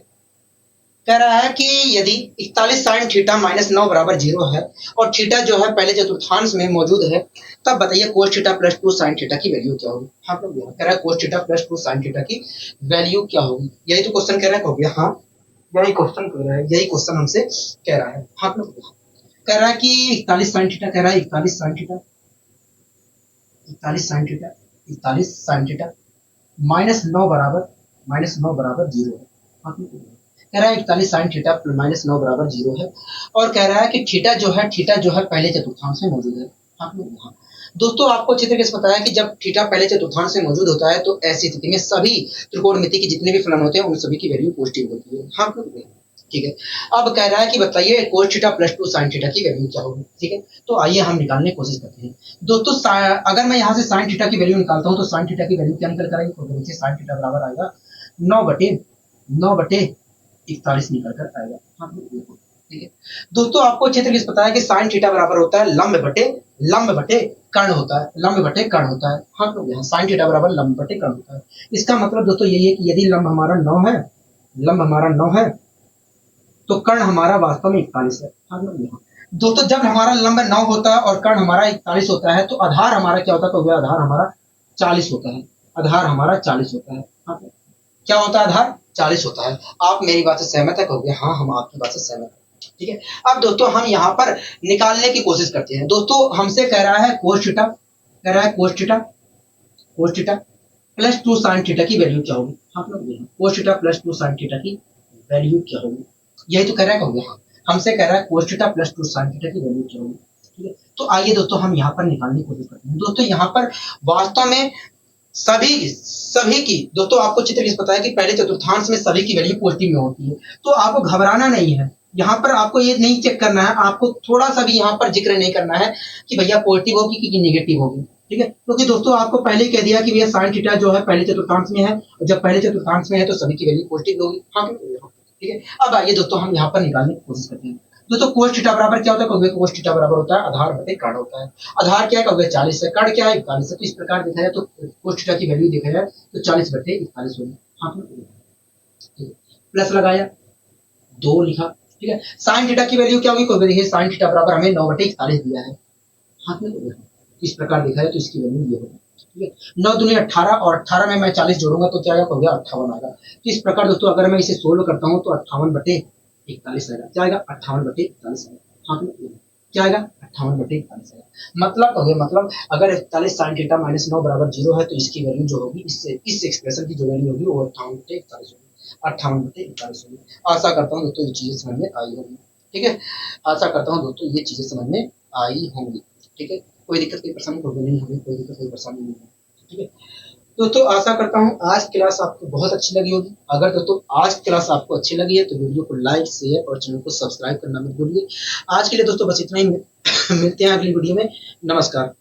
कह रहा है कि यदि 41 साइन थीटा -9 बराबर 0 है और थीटा जो है पहले चतुर्थांश में मौजूद है, तब बताइए cos theta plus 2 sine theta की वैल्यू क्या होगी। हाँ कह रहा है cos theta plus 2 sine theta की वैल्यू क्या होगी, यही तो क्वेश्चन कह रहा है, हो गया। हाँ यही क्वेश्चन कह रहा है, यही क्वेश्चन हमसे कह रहा है। हाँ कह रहा है कि 41 साइन थीटा, कह रहा है 41 sine theta, 41 sine theta, 41 sine theta -9 बराबर 0 है। हाँ कह रहा है 41 साइन थीटा -9 बराबर 0 है, और कह रहा है कि थीटा जो है पहले चतुर्थांश में मौजूद है। हाँ दोस्तों आपको अच्छी तरीके से पता है कि जब थीटा पहले चतुर्थांश में मौजूद होता है तो ऐसी स्थिति में सभी त्रिकोणमिति के जितने भी फलन होते हैं उन सभी की वैल्यू पॉजिटिव होती है। हाँ ठीक है, अब कह रहा है कि बताइए cos theta plus 2 sine theta की वैल्यू क्या होगी। ठीक है, तो आइए हम निकालने की कोशिश करते हैं। दोस्तों अगर मैं यहाँ से साइन थीटा की वैल्यू निकालता हूँ तो साइन थीटा की वैल्यू क्या निकल कर आएगी, तो देखिए साइन थीटा बराबर आएगा 9/41 निकल कर आएगा। हाँ ठीक है, दोस्तों आपको अच्छे तरीके से पता है कि साइन थीटा बराबर होता है लंब बटे कर्ण होता है, लंब बटे कर्ण होता है। हाँ तो यहाँ साइन थीटा बराबर लंब बटे कर्ण होता है। इसका मतलब दोस्तों यही है कि यदि लंब हमारा 9 है तो कर्ण हमारा वास्तव में 41 है। हाँ दोस्तों जब हमारा लंब 9 होता है और कर्ण हमारा 41 होता है तो आधार हमारा क्या होता है, तो वह आधार हमारा 40 होता है, आधार हमारा 40 होता है। हाँ क्या होता है, आधार 40 होता है। आप मेरी बात से सहमत है, कहोगे हाँ हम आपकी बात से सहमत है। ठीक है, अब दोस्तों हम यहाँ पर निकालने की कोशिश करते हैं। दोस्तों हमसे कह रहा है कोस थीटा, कह रहा है cos theta plus 2 sine theta की वैल्यू क्या होगी। हाँ cos theta plus 2 sine theta की वैल्यू क्या होगी, यही तो कह रहा है, कहोगे हाँ हमसे कह रहा है cos theta plus 2 sin theta की वैल्यू क्या होगी, ठीक है। तो आइए दोस्तों हम यहाँ पर निकालने की कोशिश करते हैं। दोस्तों यहाँ पर वास्तव में सभी की दोस्तों आपको अच्छी तरीके से पता है कि पहले चतुर्थांश में सभी की वैल्यू पॉजिटिव में होती है, तो आपको घबराना नहीं है। यहाँ पर आपको ये नहीं चेक करना है, आपको थोड़ा सा भी यहाँ पर जिक्र नहीं करना है कि भैया पॉजिटिव होगी कि नेगेटिव होगी, ठीक है। क्योंकि दोस्तों आपको पहले कह दिया कि भैया साइन थीटा जो है पहले चतुर्थांश में है, और जब पहले चतुर्थांश में है तो सभी की वैल्यू पॉजिटिव होगी। हाँ ठीक है। अब आइए दोस्तों हम यहाँ पर निकालने की कोशिश करते हैं। दोस्तों cos थीटा बराबर क्या होता है, कहोगे cos थीटा बराबर होता है आधार बटे कर्ण होता है। आधार क्या है, कहोगे 40 है, कर्ण क्या है 41 है। तो इस प्रकार देखा जाए तो cos थीटा की वैल्यू देखा जाए तो 40 बटे 41 होगी। हाँ प्लस लगाया 2 लिखा, ठीक है। साइन थीटा की वैल्यू क्या होगी, कहोगे देखिए साइन थीटा बराबर हमें 9 बटे 41 दिया है। हाथ में इस प्रकार देखा जाए तो इसकी वैल्यू ये होगी, ठीक है। 9 दूनी 18 और 18 में मैं 40 जोड़ूंगा तो क्या हो गया 58 आएगा। तो इस प्रकार दोस्तों अगर मैं इसे सोल्व करता हूँ तो 58 बटे 41 आएगा। क्या आएगा 58 बटे 41 आएगा। हाँ क्या आएगा 58 बटे 41 आएगा। मतलब हो गया, मतलब अगर 41 साइन थीटा माइनस 9 बराबर 0 है तो इसकी वैल्यू जो होगी इससे इस एक्सप्रेशन की जो वैल्यू होगी वो 58 बटे 41 होगी। 58 बटे 41 होगी। आशा करता हूँ दोस्तों ये चीजें समझ में आई होंगी, ठीक है। आशा करता हूँ दोस्तों ये चीजें समझ में आई होंगी, ठीक है। कोई दिक्कत कोई परेशानी होगी नहीं, हमें कोई दिक्कत कोई परेशानी नहीं है, ठीक है। दोस्तों आशा करता हूँ आज क्लास आपको बहुत अच्छी लगी होगी। अगर दोस्तों आज क्लास आपको अच्छी लगी है तो वीडियो को लाइक शेयर और चैनल को सब्सक्राइब करना मत भूलिए। आज के लिए दोस्तों बस इतना ही मिलते हैं अगली वीडियो में। नमस्कार।